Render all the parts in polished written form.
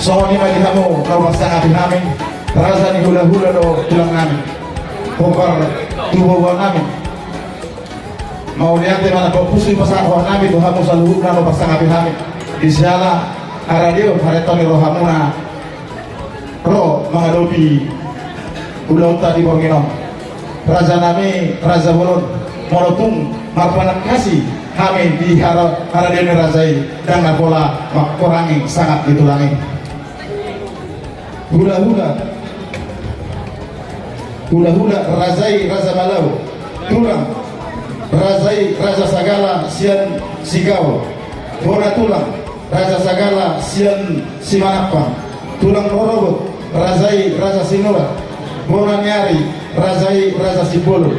So ni mali kamu kalau sa atin namin rasa ni hula-hula do tulang namin kokar tubuh namin mau lihat mana kau pusing pasang namin tuh kamu selalu nano pasang atin namin insyaAllah aradio haretoni rohamuna ro menghadapi ulang tadi borginom raja nami raja bolon morotung marpanan kasih kami di haradio razai dan pola kurangi sangat ditulangi hula-hula razai raza malau tulang razai raza sagala sian sigau bona tulang raza sagala sian simanapang tulang robot razai raza sinura bona nyari razai raza sibolo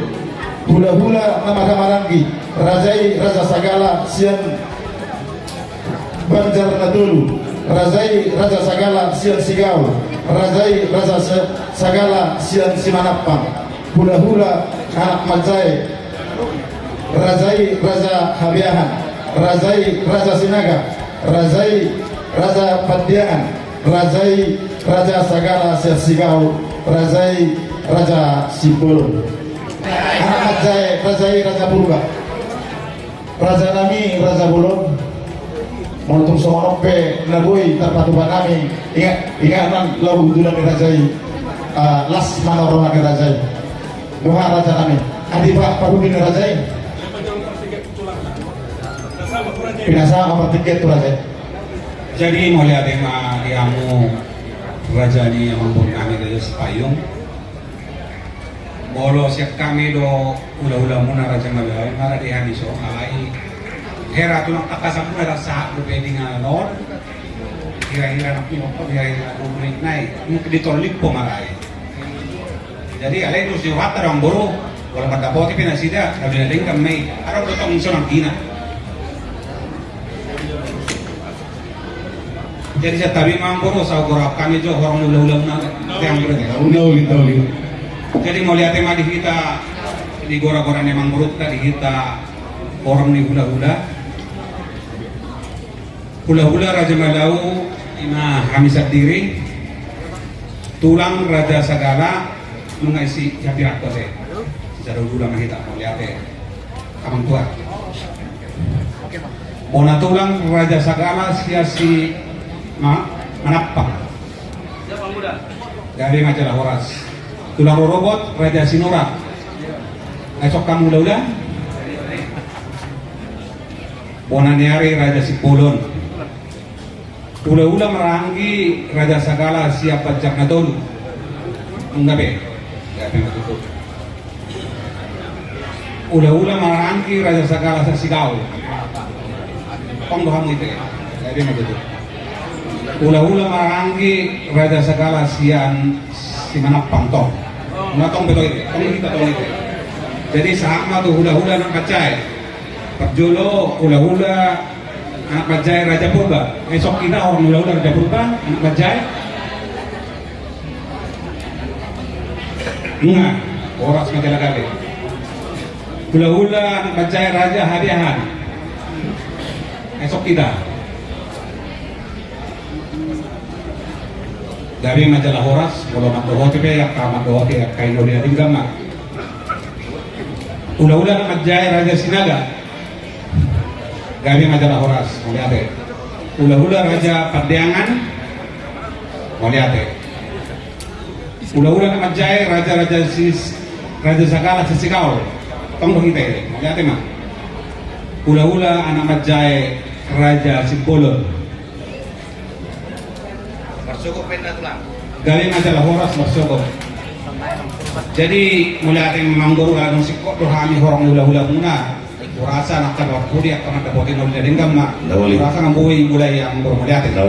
hula-hula nama kamarangi razai raza sagala sian banjar natulu razai raza sagala sian sigau razai raza sagala sian simanapang hula-hula anak majai razai raza habiahan razai raza sinaga razai raza padiangan razai raja sagala sian sigau razai raja sibolo anak majai razai raza purba raja nami raza bolon Montung somonope nabui terpatuban kami ingat lalu dulan dirajai las manorona dirajai doa raja kami adipa pagudin dirajai pinasa apa tiket tu rajai jadi mau lihat tema diamu raja ni yang mampun kami dari sepayung bolo siap kami do ula-ula muna raja malai mara dihani so alai hera tulang takasam muna rasa berbeda dengan non kira-kira nak pinok kira-kira rumit naik mungkin ditolik pemarai jadi alai terus diwata orang boro wala matapoti pinasida nabi naling kami araw dotong sonang tina jadi saya tabi mamboro sa gorap kami jo orang ula-ula muna tiang berarti jadi mau lihat tema di kita di gora-gora memang buruk tadi kita orang ni hula-hula raja malau ina kami sendiri tulang raja sagala mengisi japirak tu saya secara hula kita mau lihat kamang tua bona tulang raja sagala siasi manapang dari majalah Horas tulang robot raja sinora esok kamu udah bonaniari raja sipolon ula-ula meranggi raja sagala siap pajak nadolu enggak be ula-ula meranggi raja sagala sasigau kong dohamu itu ya begitu ula-ula meranggi raja sagala sian simanapang tong natong betul itu kami kita tahu itu jadi sama tuh hula-hula anak kacai perjolo hula-hula anak kacai raja purba esok kita orang hula-hula raja purba anak kacai enggak oras macam lagi hula-hula anak kacai raja hadiahan esok kita dari majalah Horas kalau nak dohoti pe yak kamat dohoti yak kaino dia tinggal mak ula-ula nak jaya raja sinaga dari majalah Horas mau lihat ula-ula raja Padiangan mau lihat ula-ula nak jaya raja sagala sisikau tong kita mau lihat mak ula-ula anak jaya raja Sipolon dari majalah Horas Marsoko. Jadi mulai ada yang mengguru lalu sikot dohami orang hula-hula muna. Kurasa nak terbawa kudi akan ada botin oleh denggam mak. Kurasa ngambui mulai yang mulai ada.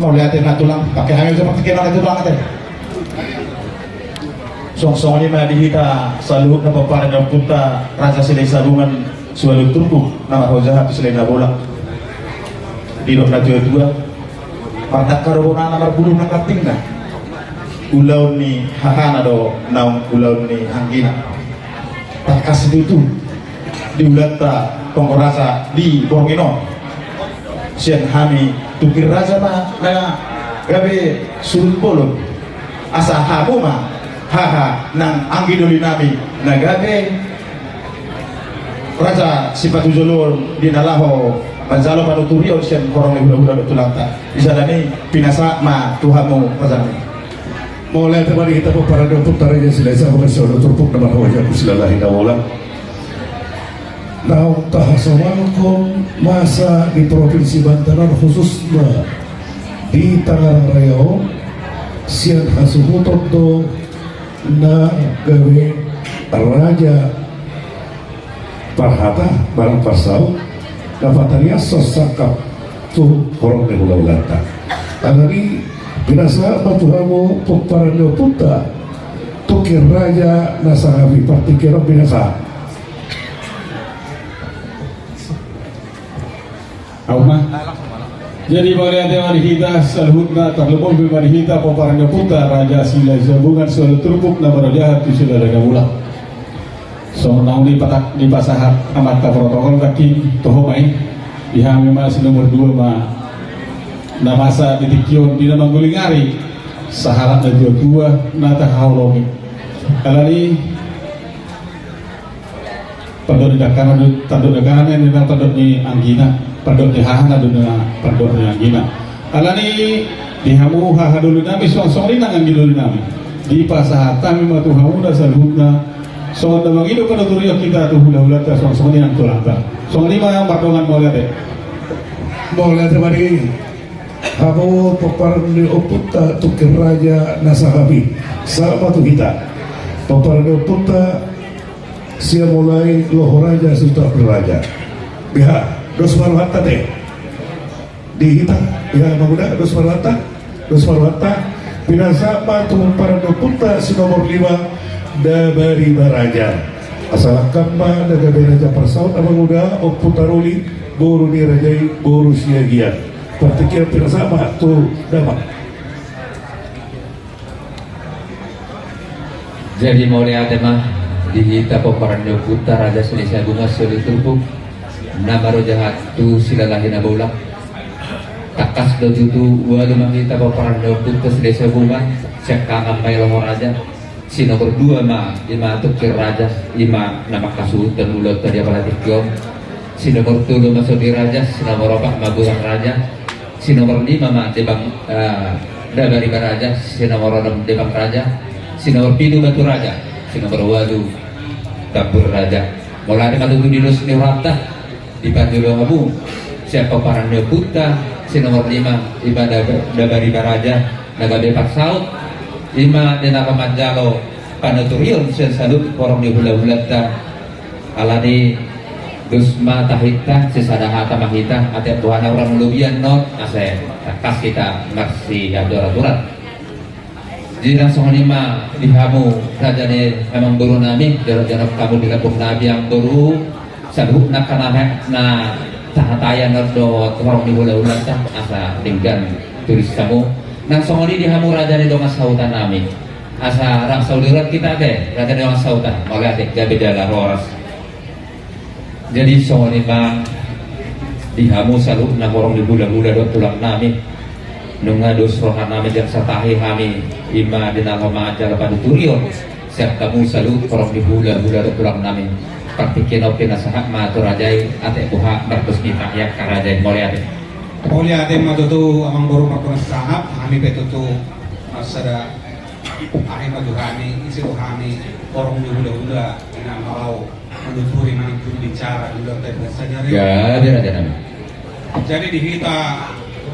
Mau lihatin tulang pakai hamil seperti kenal itu tulang teh. Song-song ini mah dihita selalu na paparang punta rasa silay salungan suwalu turku nama hojahat silay na bola. Dino na dua pada karona nomor bulu nakating na ulaw ni hahana do naung ulaw ni hanggina takas itu di ulata pengorasa di Borngino sian hami tukir raja ma na gabe surut bolon asa hamu ma haha nang anggi doli nami na gabe raja sifatu jolor di nalaho manjalo panuturion sian korong hula-hula tulanta isadani pinasa ma tuhamu razani mulai teman kita para dokter taranya sila sa mga sa turpok na makawajan ko sila lahi na wala na tahasawan ko masa di Provinsi Banten khususnya di Tangerang Riau siang hasuhutot do na gawe Raja Parhata barang pasau dapatannya sosakap tu korong ni hula-hulata tanari binasa matuhamu pagparanyo punta tukir raja nasahabi partikero binasa Auma. Jadi pada hari kita salhutna terlebih bimari kita paparannya puta raja sila sabungan soal turpuk na barajahat tu sila daga mula. So nang di patak di pasahat amat ta protokol kaki tohomai dihami mas nomor 2 ma na masa ditikyon di namang gulingari saharat na dua nata haulomi. Alani padot dakaran tanduk dakaran ni na padot ni anggina padot ni hahan aduna padot ni anggina alani dihamu haha dulu nami song-song rinang anggi dulu nami di pasahat kami matu hamuda salhutna so damang ido pada turiyo kita tu hula-hula ta song-song rinang tulanta song lima yang pardongan mulai deh mulai teman ini kamu paparanyo punta tukir raja nasahabi sama tu kita paparanyo punta siya mulai loho raja sutra beraja biha dos marwata deh dihita biha mamuda dos marwata binasa patu para dopunta si nomor 5 dabari baraja asal kamba daga beraja persaut mamuda o putaruli boru ni rajai boru siagia pertikir binasa tu dapat. Jadi mulai ada mah dihita paparanyo puta raja selesai bunga soli turpuk namaro jahat tu silalahi na bola takas do tutu walu mangita paparanyo puta selesai bunga siak kangan may loho raja si nomor 2 ma ima tukir raja ima nama kasut dan ulot tadi apalatikyo si nomor 3 masuk di raja si nomor 4 mabulang raja si nomor 5 ma debang dabari baraja si nomor 6 debang raja si nomor 7 batu raja si nomor 8 dapur raja mulai kalau di nus ni rata di panjulo kamu siapa paranyo puta si nomor 5 ibadah dabari baraja naga bepak saut 5 dina kamanjalo panuturion sen salut porong di hula-hulata alani dusma tahita sisadaha tamahita ate tuhan orang lubian not ase kas kita marsi adoraturan jadi langsung 5 dihamu raja ni memang baru nami jarak kamu di kampung nabi yang baru saduh nak kana na tahatayan nardo orang di hula-hula asa tinggal turis kamu langsung ini dihamu raja ni dongas sautan nami asa rak saudirat kita deh raja ni dongas sautan mulai deh gabe dala horas jadi so ini bang dihamu saluh na orang di hula-hula do tulang nami nunga dos rohan nami jang satahi kami ima dinama majar pada turion siap kamu salut korong di hula-hula do tulang nami praktikin oke nasahak ma tu rajai ate buha martus kita ya karajai mulai ade Oleh ate matutu amang baru makuna sahab kami betutu masada ahi maduhani isi rohani korong di hula-hula ina mau menuturi manipun bicara hula tadi saja ya biar aja nami jadi di kita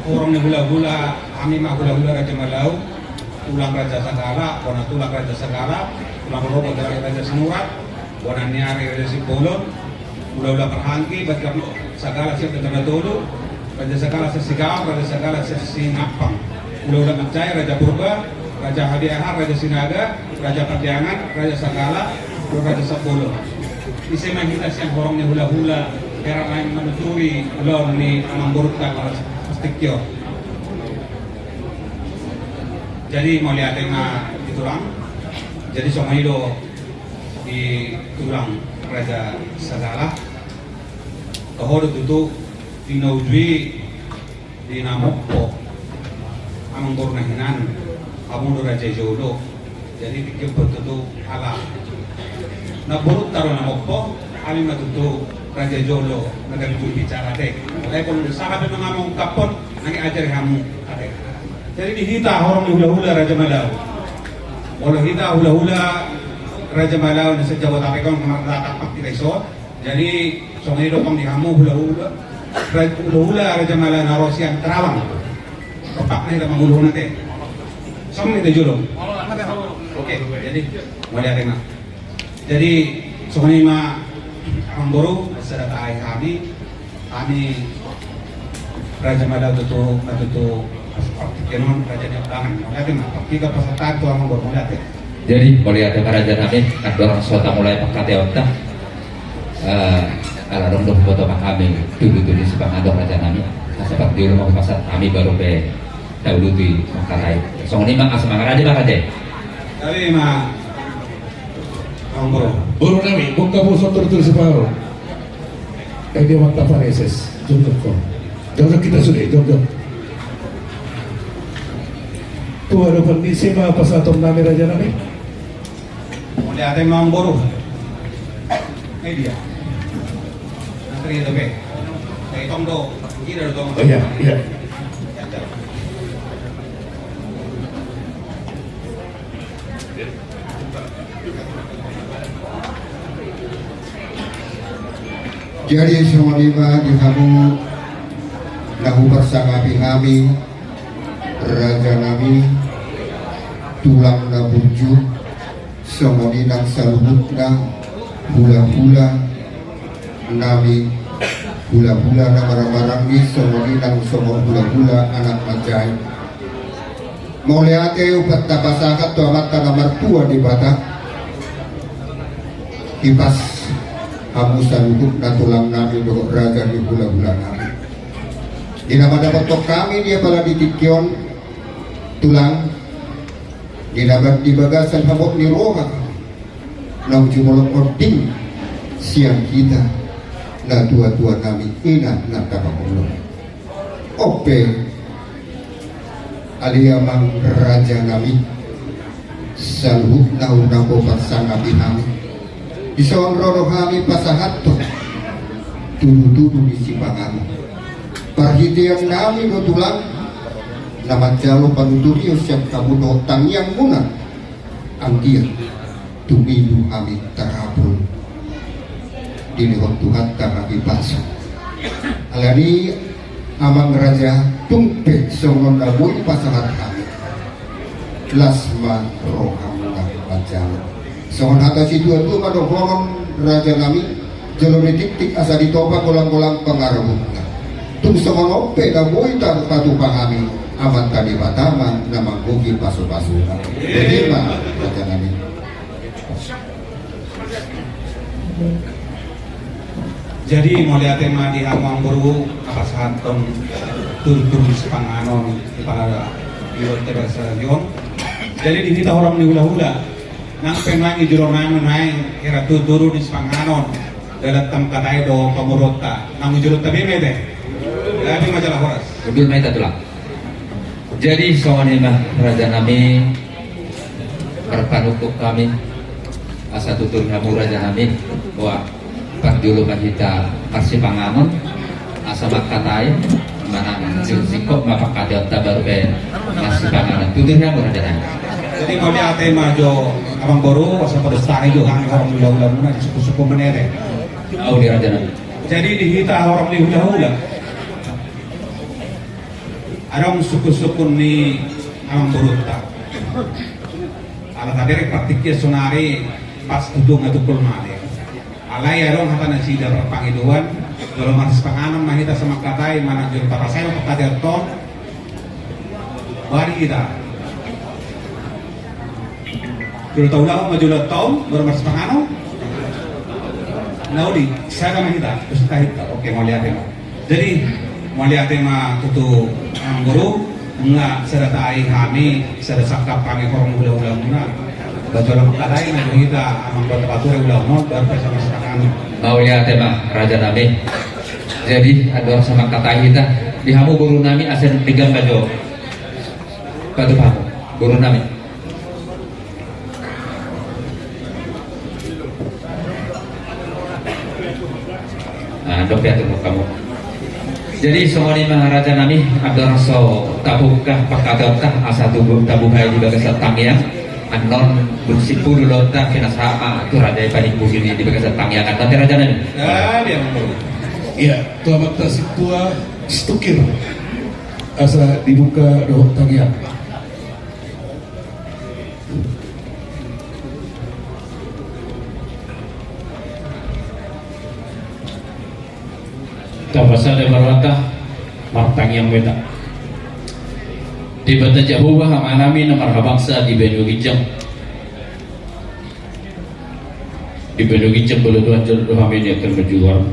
orang di hula-hula kami mah hula-hula raja malau tulang raja segala wana tulang raja segala tulang robo dari raja senurat wana niari raja sipolon hula-hula perhangki batka segala siap tetap dulu raja segala sesigau raja segala sesinapang hula-hula mencai raja purba raja hadiahar raja sinaga raja perdiangan raja segala raja sepuluh isi mah kita siang orangnya hula-hula kira lain menuturi ulon ni amang burukta pastikyo jadi mau lihat yang di tulang jadi sama itu di tulang Raja Sagala kahod tutu tinawdwi di namokpo amang bornahinan amang Raja Jolo jadi pikir betutu ala naburut taro namokpo alim natutu Raja Jolo nagagul bicara dek kaya kung sahabat ng among kapon nang ajar kamu adek jadi dihita orang hula-hula Raja Malaw walau hita hula-hula Raja Malaw na sa Jawa Tapikon kamagtatapak di Kaisot jadi songido pang dihamu hula-hula Raja Malaw na Rosian Terawang kapak na hita manguluh natin sama itu Jolo oke jadi mulai ada nga jadi songido ang boro sa datay kami Raja Malaw natuto kenon Raja Nyabangan mulai kita peserta itu ang boro mulai Jadi melihat raja kami kadang sota mulai pakate otak ala dong foto kami dulu di sepangadong raja kami seperti di rumah pasar kami baru pe dahulu di makalai so ini mah semangat aja mah raja tapi mah ang boro Buru nami, buka puso turut separo. Kaya dia makta pareses, jom ko. Jom kita sudah, jom. Tuh ada kondisi mah pas atom nami raja nami. mulai ada ang boro dia nanti itu be kayak tongdo kira dong Oh iya, iya. Jadi semua lima di kamu lahu bersama kami raja nami tulang na burju semua dinang saluhut na hula-hula nami hula-hula na marang-marang ni semua dinang semua hula-hula anak majai mau lihat upat tapasakat tu amat tanah mertua di Batak kipas kamu saluhut na tulang nami do raja di hula-hula nami di nama dapat kami dia pala ditikyon tulang di dapat di bagasan hamok ni roha na ujumolok ording siang kita na tua-tua nami ina na tapangulong ope aliamang raja nami saluhut na unapo pasangabi nami isawang roro kami pasahat to tudu-tudu di sipangan parhitian nami do tulang naman jalo panuturio siyang kamuno tangyang muna ang dia tumilu kami tarapol dinihon Tuhan tangabi paso alani amang raja tumpe songon naboy pasahat kami lasma rohamuna pajalo songon hata si Tuhan tu madohoron raja nami jalo ditik-tik asa ditopa kolang-kolang pangarabutna tung songon ope naboy tatupang kami amat tadi batama na manggugi paso-paso jadi mah raja nami jadi mau lihat tema di Hamang Buru apa santong tur-tur sepanganon para iwat terasa yon jadi di kita orang di hula-hula nang penang ijuro namin naing kira turu di sepanganon dalam tempat do pamurota nang ijuro tabi mede tapi majalah horas mobil mai tatulang jadi soalnya mah raja nami perpanukuk kami asa tutur kamu raja nami bahwa pak dulu kita kasih panganon asa makatai mana sikok mapak kadot baru be kasih panganon tutur kamu raja nami jadi mau lihat tema jo abang boru asa pada stari jo kami orang hula-hula muna di suku-suku menere au di raja nami jadi di kita orang di hula-hula arang suku-suku ni amang buruta ala tadere praktiknya sonari pas tudung atau kulmade alay arong hata na sida perpangiduan kalau masih panganan mahita sama katai mana juru parasayo pakader ton bari kita juru tahu lah majulat tahun baru masih panganan naudi saya mahita terus kahita oke mau lihat ya jadi melihat tema tutu ang guru nga sa datai kami sa dasakap kami korong hula-hula muna Bacara kadai na kita amang batura ulah non dar sama sekarang. Mau lihat mah raja nabi. Jadi ada sama kata kita di hamu guru nami asen tiga baju pamu guru nami. Nah, dok ya tuh kamu. Jadi semua ini Maharaja Nami ada rasa tabukah pakadokah asa tubuh tabuhai di bagian tangya anon bersipur lonta kena sama itu raja paling bugini di bagian tangya kan tapi Raja Nami. Dia mengurus. Ya, kelamat tasik tua stukir asa dibuka doh tangian. Tabasa de marwata martang yang beda. Di bata jahuwa hamanami na marhabangsa di Benu Gijang. Di Benu Gijang buluduan jodoh kami ini akan berjuang.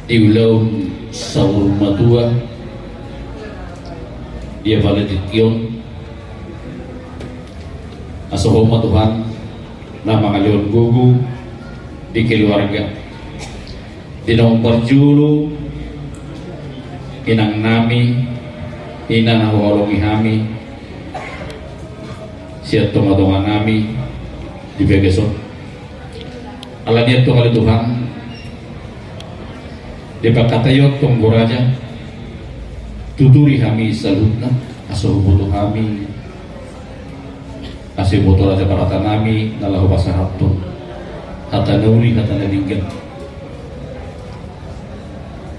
Di ulau Saur Matua dia balik di Kion asohoma Tuhan nama ngalion gugu di keluarga di nomor julu inang nami ina nahwalongi hami siat tonga-tonga nami di begeson ala dia tuh kali Tuhan di pakatayot tong goraja tuturi hami salutna aso butuh hami asih butuh raja parata nami nalahu pasahatun hata nauri hata nadinggan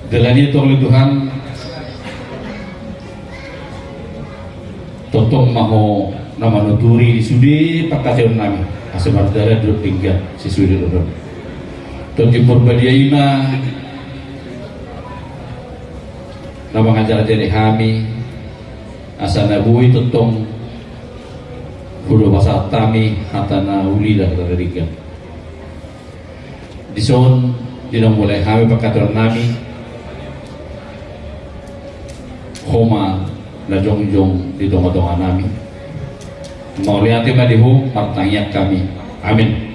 dalani tong Tuhan totong maho nama nuturi sudi pakatayot nami asih bardara duduk tinggal sisudi duduk toki purbadia ima nama ngajar jadi hami asa nabui tutong kudu basa tami hatana uli dah terdiga dison dina mulai hami pakaturan nami homa na jongjong di donga-donga nami mau lihat madihu martangyak kami amin.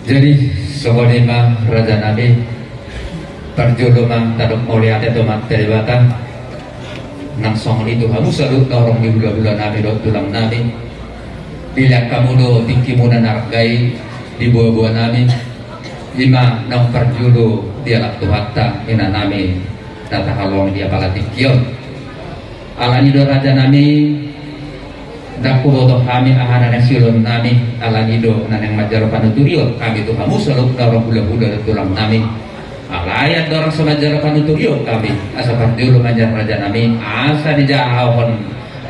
Jadi sebenarnya Raja Nabi perjodoh mang tadok moliate to mat teribatan nang song itu kamu selalu dorong di bulan-bulan Nabi do tulang Nabi bila kamu do tinggi muna nargai di buah-buah Nabi lima nang perjodoh dia lak tuhatta ina Nabi tata halong dia palatikyon alani do Raja Nabi daku bodoh kami ahana nasilon nami ala nido naneng majar panuturio kami tu kamu selalu dorong bulan-bulan tulang nami alayat dorong semajar panuturio kami asa dulu majar Raja nami asa dijahon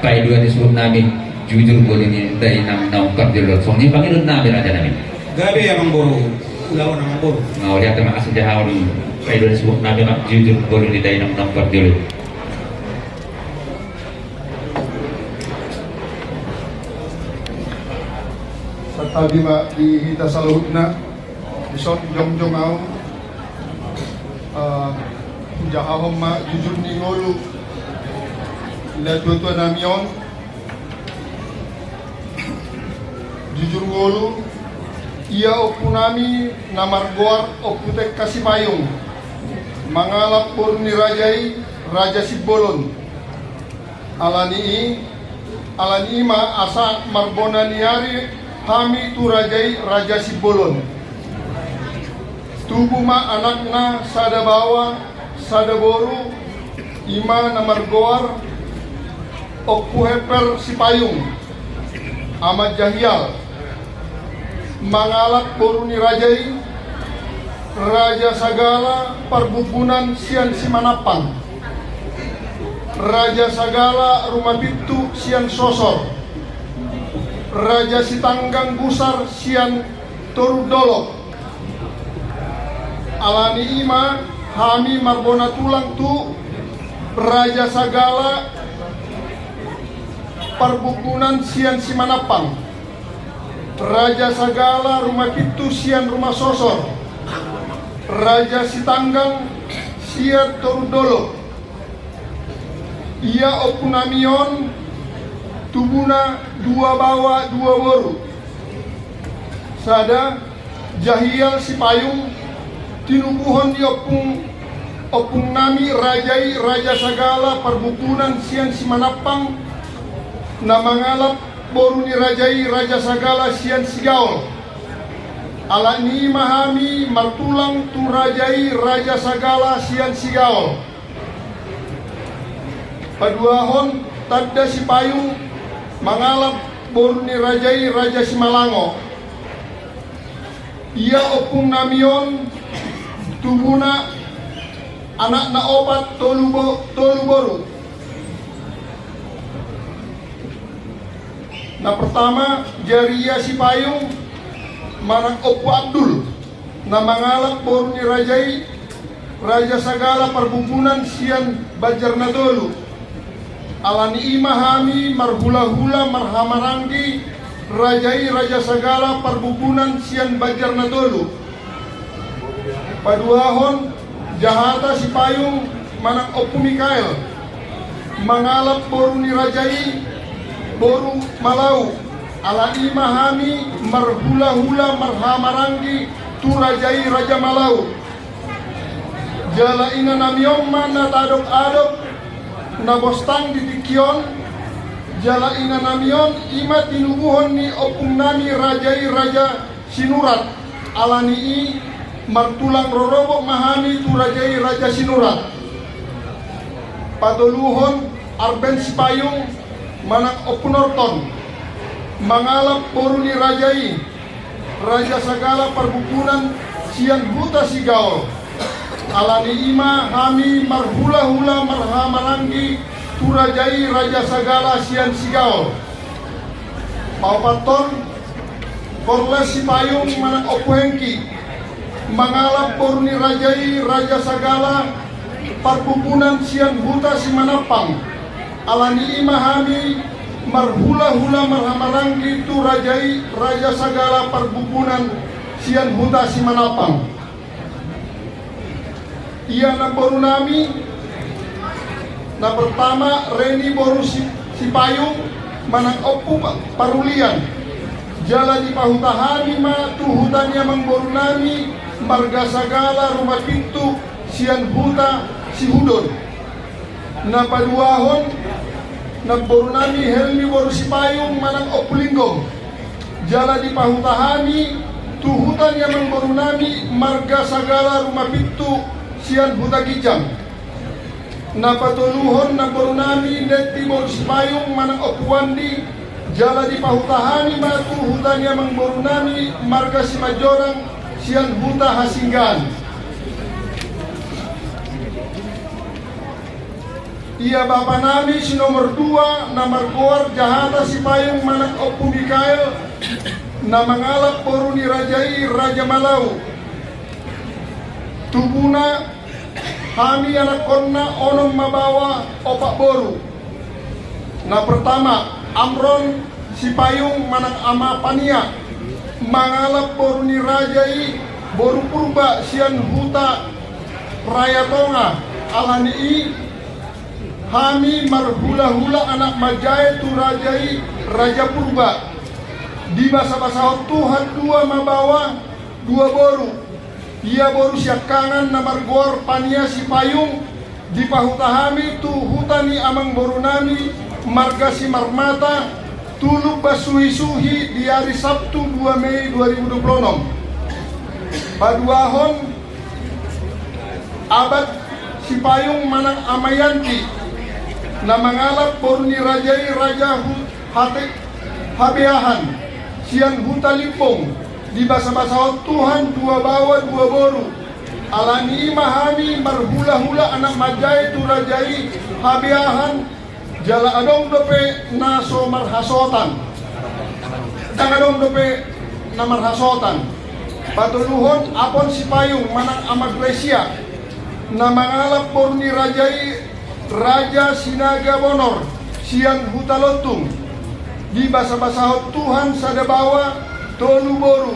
pai dua disebut nami jujur boleh ni dari nam kerjulot song ni pangilun nami Raja nami Gabi yang memburu ulah orang memburu. mau lihat tema asa jahon pai dua disebut nami jujur boleh ni dari nam kerjulot. Tadi mak di hita salahutna besok jong-jong au jahahom mak jujur ni ngolu ila tua-tua namion jujur ngolu ia opunami namar goar oputek kasih payung mangalap purni rajai raja Sibolon alani ma asa marbona niari kami tu rajai Raja Sibolon tubuh ma anakna sada bawa sada boru ima namar goar okpu heper sipayung amat jahial mangalak boruni rajai raja sagala perbubunan sian simanapang raja sagala rumah pintu sian sosor Raja Sitanggang Gusar sian Torudolok alani ima hami marbona tulang tu Raja Sagala perbukunan sian Simanapang Raja Sagala rumah pintu sian rumah sosor Raja Sitanggang sian Torudolok ia opunamion tubuna dua bawa dua boru sada jahial si payung tinubuhon di opung nami rajai raja sagala perbukunan sian si manapang na mangalap boru ni rajai raja sagala sian si gaul ala ni mahami martulang tu rajai raja sagala sian si gaul paduahon tadda si payung mangalap boru ni rajai raja si malango ia opung namion tubuna anak na opat tolu boru. Na pertama jaria si payung manang opu Abdul na mangalap boru ni rajai raja sagala perbubunan sian bajarna dolu alani imahami marhula-hula marhamaranggi rajai raja sagala perbubunan sian bajarna dolu paduahon jahata si payung manang opu Mikael mangalap boru ni rajai boru malau ala imahami marhula-hula marhamaranggi tu rajai raja malau jala ina namiong mana tadok-adok na bostang ditikion jala ina namion ima tinubuhon ni opung nami rajai raja sinurat alani i martulang rorobo mahami tu rajai raja sinurat padoluhon arben si payung manak opunorton mangalap boru ni rajai raja sagala perbukunan sian buta si gaul alani ima hami marhula-hula marhamaranggi tu rajai raja sagala sian si gaul paupaton korles si payung manak opuhengki mangalap boru ni rajai raja sagala perbukunan sian buta si manapang alani imahami marhula-hula marhamaranggi tu rajai raja sagala perbukunan sian buta si manapang ia na boru nami na pertama reni boru si payung manang opu parulian jala di pahutahani ma tu hutannya mangboru nami marga sagala rumah pintu sian huta si hudon na paduahon na boru nami helmi boru si payung manang opu linggong jala di pahutahani tu hutannya mangboru nami marga sagala rumah pintu sian buta kijang na patuluhon na boru nami neti boru si payung manang opuandi jala di pahutahani matu hutannya mangboru nami marga si majorang sian buta hasinggan ia bapa nami si nomor 2 na margoar jahata si payung manang opu Mikael na mangalap boru ni rajai raja malau tubuna kami anak konna onom mabawa opak boru na pertama Amron si payung manang ama pania mangalap boru ni rajai boru purba sian huta raya tonga alani i kami marhula-hula anak majai tu rajai raja purba di basa-basa Tuhan 2 mabawa 2 boru ia boru siak kanan na margor pania si payung di pahutahami tu hutani amang boru nami marga si marmata tuluk basuhi-suhi di hari Sabtu 2 Mei 2026 paduahon abad si payung manang amayanti na mangalap boru ni rajai raja hati habeahan sian huta limpong di basa-basa Tuhan 2 bawa 2 boru alani imahami marhula-hula anak majai tu rajai habeahan jala adong dope naso marhasotan dang adong dope na marhasotan patuluhon apon si payung manang ama Glesia na mangalap boru ni rajai raja sinaga bonor sian huta lotung di basa-basa Tuhan sadabawa tolu boru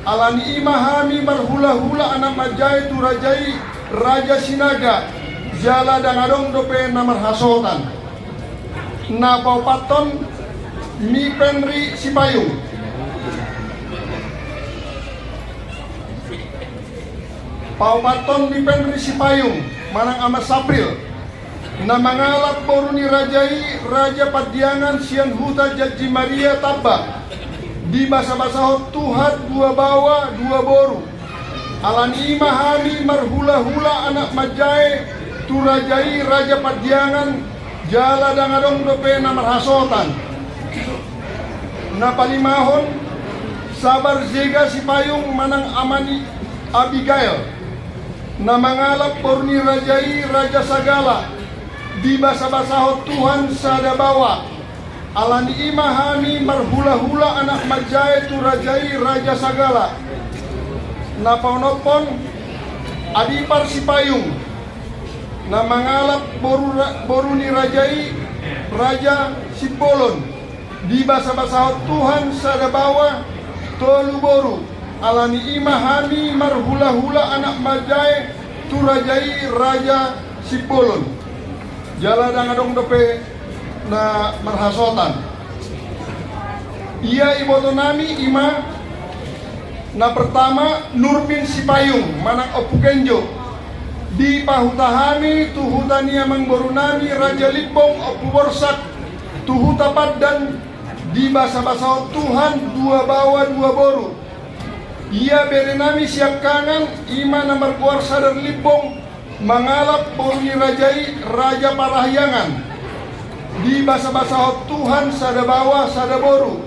alani imahami marhula-hula anak majai tu rajai raja sinaga jala dan adong dope namar hasotan na paupaton mi Penri Sipayung. Paupaton mi Penri Sipayung manang Amat Sapril na mangalap boru ni Rajai Raja Padiangan Sian Huta Jaji Maria Tabba di basa-basa Tuhan dua bawa dua boru alani mahami marhula-hula anak Majai tu Rajai Raja Padiangan jala dangadong dope na marhasotan na palimahon sabar Zega Sipayung manang Amani Abigail na mangalap porni Rajai Raja Sagala di basa-basa Tuhan sadabawa alani imahami marhula-hula anak Majai tu Rajai Raja Sagala na paunopon Adipar Sipayung na mangalap boru ni Rajai Raja Sipolon di basa-basa Tuhan sadabawa tolu boru alani imahami marhula-hula anak Majai tu Rajai Raja Sipolon jala dangadong dope na marhasotan ia iboto nami ima na pertama Nurpin Sipayung manang Opukenjo di pahutahami tuhutania mangborunami Raja Limbong Opuborsak tuhutapat dan di basa-basa Tuhan dua bawa dua boru ia berenami siap kangen ima na markuar sadar Limbong mangalap boruni Rajai Raja Parahyangan di basa-basa Tuhan sadabawa sadaboru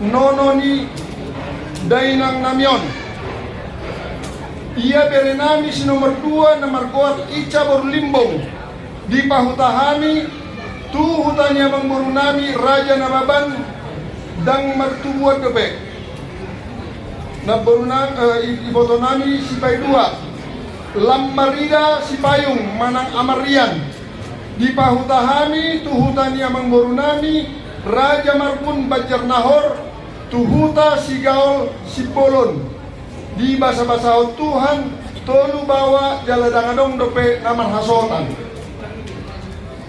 nononi dainang namyon ia berenami si nomor 2 nomor kuat Ica Borlimbong di pahutahami tu hutanya mangborunami Raja Nababan dang martubuat dope na ibotonami Sipay 2 Lammarida Sipayung manang Amarian di pahutahami tuhutania mangborunami Raja Marpun Banjarnahor tuhuta Sigaol Sipolon di basa-basa Tuhan tolu bawa jala dangadong dope namar hasotan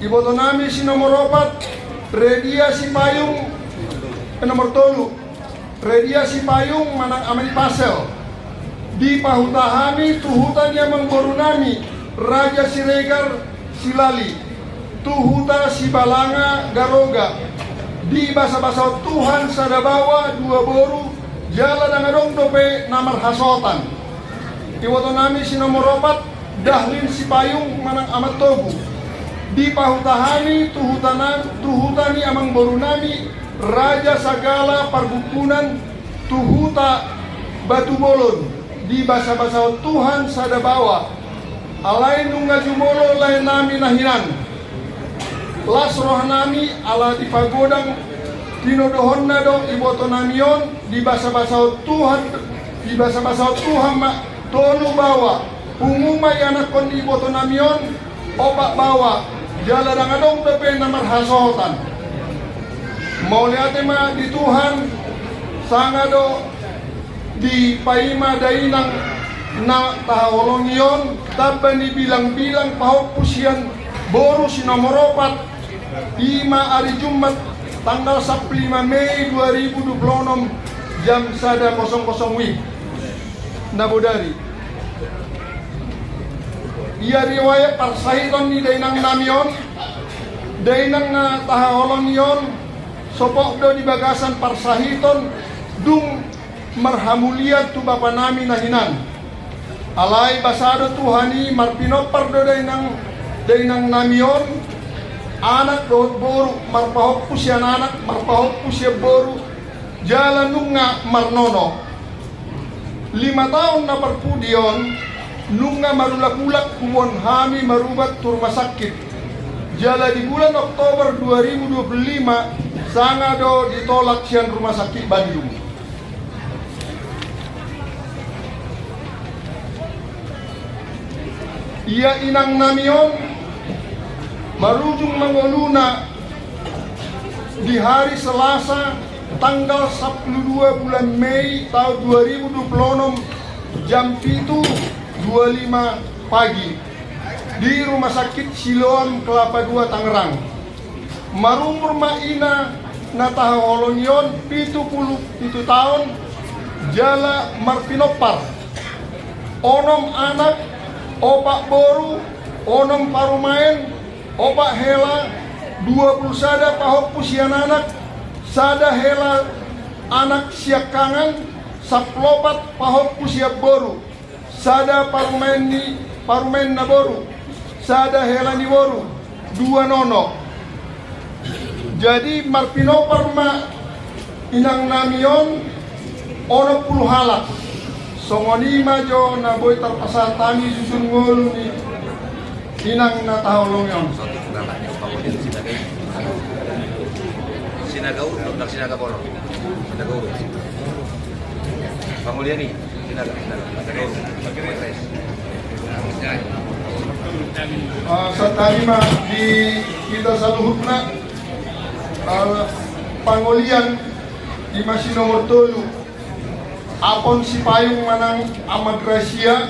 ibotonami si nomor 4 Redia Sipayung nomor tolu Redia Sipayung manang Amani Pasel di pahutahami tuhutannya mangborunami Raja Siregar Silali tuhuta Sibalanga Garoga di basa-basa Tuhan sadabawa dua boru jala dangadong dope namar hasotan iwotonami si nomor 4 Dahlin Sipayung manang Amat Togu di pahutahami tuhutani amang borunami Raja Sagala Parbukunan tuhuta Batu Bolon di basa-basa Tuhan sadabawa alai nungga jumolo lain nami nahinan las rohanami ala di pagodang tinodohonna do iboto namion di basa-basa Tuhan mak tolu bawa umumai anak kon iboto namion opak bawa jala dangadong depe namar hasotan mau lihat ma di Tuhan sangado di paima dainang na taholongion taban di bilang-bilang pahopusian boru si nomor 4 ima hari Jumat tanggal 5 Mei 2026 jam 1.00 WIB Nabodari ia riwayat parsahiton ni dainang namion dainang na taholongion sopok do di bagasan parsahiton dung marhamuliat tu bapa nami nahinan alai basado tuhani marpinopar do dainang namion anak dohot boru marpahok pusya anak marpahok pusya boru jalan nunga marnono 5 tahun na perpudion nunga marulak-ulak kumon hami marubat tu rumah sakit jala di bulan Oktober 2025 sangado ditolak sian rumah sakit Bandung ia inang namion marujung mangoluna di hari Selasa tanggal 12 bulan Mei tahun 2026 jam 7.25 pagi di Rumah Sakit Siloam Kelapa II Tangerang marumur maina nataholongion 77 tahun jala marpinopar onom anak opak boru onom parumain opak hela 20 sada pahok pusian anak sada hela anak siak kangan saplopat pahok pusiak boru sada parumain na boru sada hela ni boru 2 nono. Jadi marpinopar ma inang namion ono puluh halak songoni majo na boy tarpasal tami susun ngolu ni inang na taholongyon. Sinaga urut, nak sinaga polo. Sinaga urut. Panguliani, sinaga urut. Sa tali ma di kita saluhut na pangulian di masih nomor 3 apon si payung manang Ahmad Gracia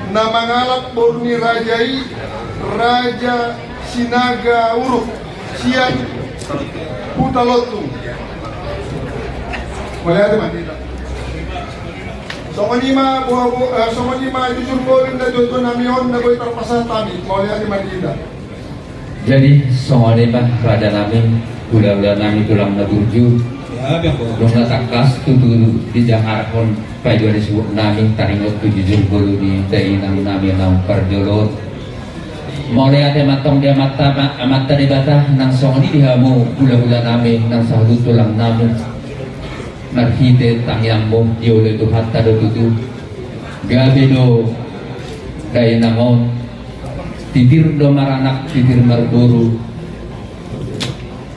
na mangalap borni rajai Raja Sinaga Uruk sian Putalotu. Boleh ada mati. Somanima jujur boleh na jodoh namion na boy terpasal tami. Boleh ada mati. Jadi songonima raja nami ulah nami tulang naburju Ya, biang ko. dong natakas tutu di Jakarta payuan disebut nami taringot tu jujur bolu di dainang nami nang perjolot mulai ada matong dia mata di bata nang songoni dihamu ulah nami nang sahlu tulang nami marhide tangyambo dioleh tu hatta do tutu gabedo dainangon titir do maranak titir marburu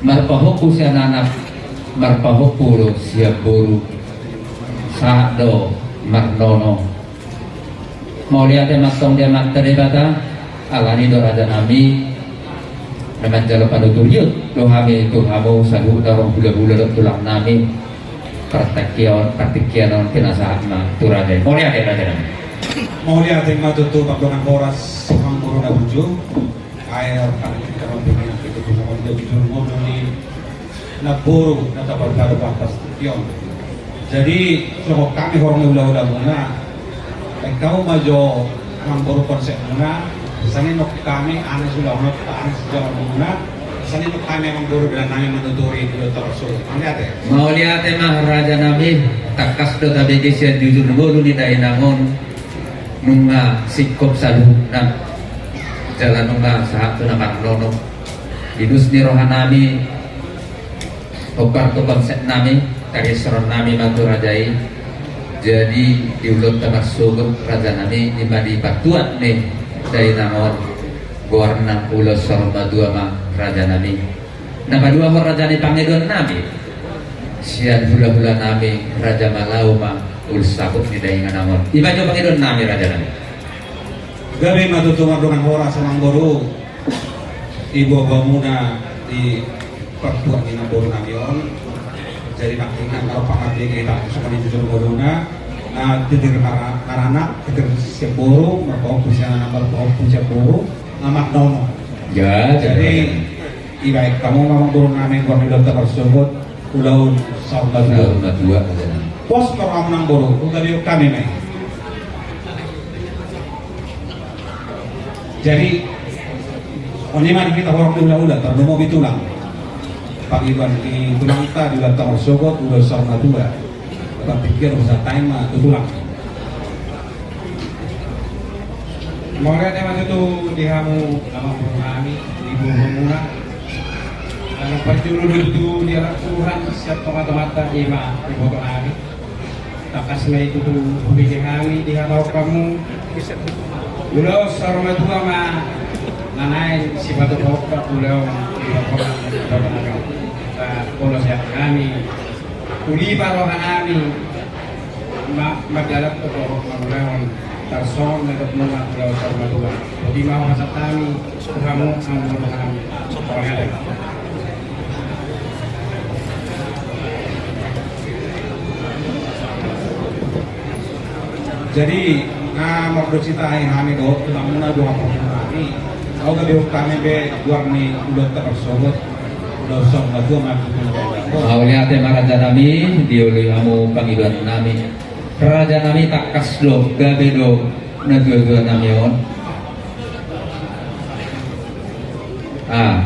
marpahoku sian anak marpahoku lo siap buru sado marnono mau lihat matong dia materi bata alani do raja nami naman jalo panutur yut lo hami tu hamu sahu darong bula-bula do tulang nami partikian on pinasahat na turade mau lihat raja nami Mau lihat yang matutu pagdongan oras ang puro na bujo air kami karon dengan itu sama dia jujur ngomong ni naburu na tapagkado batas yon. Jadi so kami horong ulah-ulah muna ikaw majo ang puro konsep muna sanin nok kami ane sulah nok ane sejauh muna sanin nok kami ang puro bilang namin matuturi di tersul. Ang lihat mau lihat mah raja nami takas do tabi sian jujur ngolu ni dainangon nunga sikop saluhna jalan nunga sahat tu nama nono hidus ni rohanami obar tu konsep nami kari seron nami mantu rajai jadi diulut tempat sugeng raja nami di batuan nih dari namor warna ulos sorma dua mah raja nami nama dua hor raja ni pangedon nami sian hula-hula nami raja malau mah ulus sakut di daingan namor iba coba pangedon nami raja nami gabi matutungan dengan hora sama guru ibu bamuna di pertuan ini boru namion jadi naktingan kalau pangati kita semua di jujur boruna nah titir karana titir sepuru merkau pusiana merkau pusia boru ngamak nono ya jadi ibaik kamu memang boru nami kami dokter tersebut ulau sahabat dua pos kalau nang boru gabi kami nih. Jadi, oniman kita orang ulah-ulah, terlalu bitulang. Pagi-pagi di tulang kita di lantai sogot udah sama dua. Kita pikir bisa time tulang. Mau lihat yang itu dihamu nama kami ibu murah. Anak perjuru itu dia Tuhan siap mata-mata ima ibu kami. Takas itu tuh bikin kami dihalau kamu. Ulau sarma dua ma nanai si batu pokok ulau ulau siap kami uli barohan kami maglalap to ulau tarsong na mga ulau sarma dua di mau kasat kami kamu ang kami pangalan. Jadi nah mau cerita yang kami do namun dua kami kau gak kami be warni udah tersebut dosong lagu mati Awalnya tema raja nami dioleh hamu panggilan nami raja nami tak kasdo gabedo nadua namion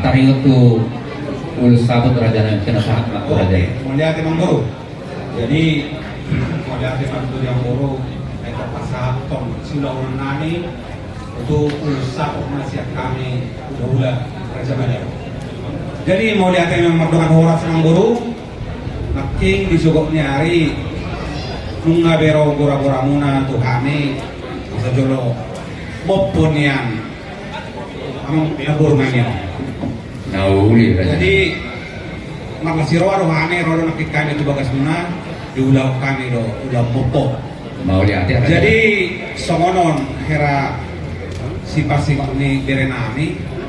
taringot tu ulus sabut raja nami kena sahat mak raja melihat emang guru jadi melihat emang guru yang guru itu pasal tong sila ulang nami itu ulus sabut masih kami udah raja banyak. Jadi mau lihat yang memang horas ng guru, naking disugok nyari, nung ngabero gura-gura muna tuhani, sa jolo, mopon yan, amang pinaguro ngayon. nauli raja Jadi makasiro rohani rolo nakikani itu bagas muna, diulaw kami do ulah mopo. mau lihat ya raja. Jadi songonon hera si pasing ni berenami.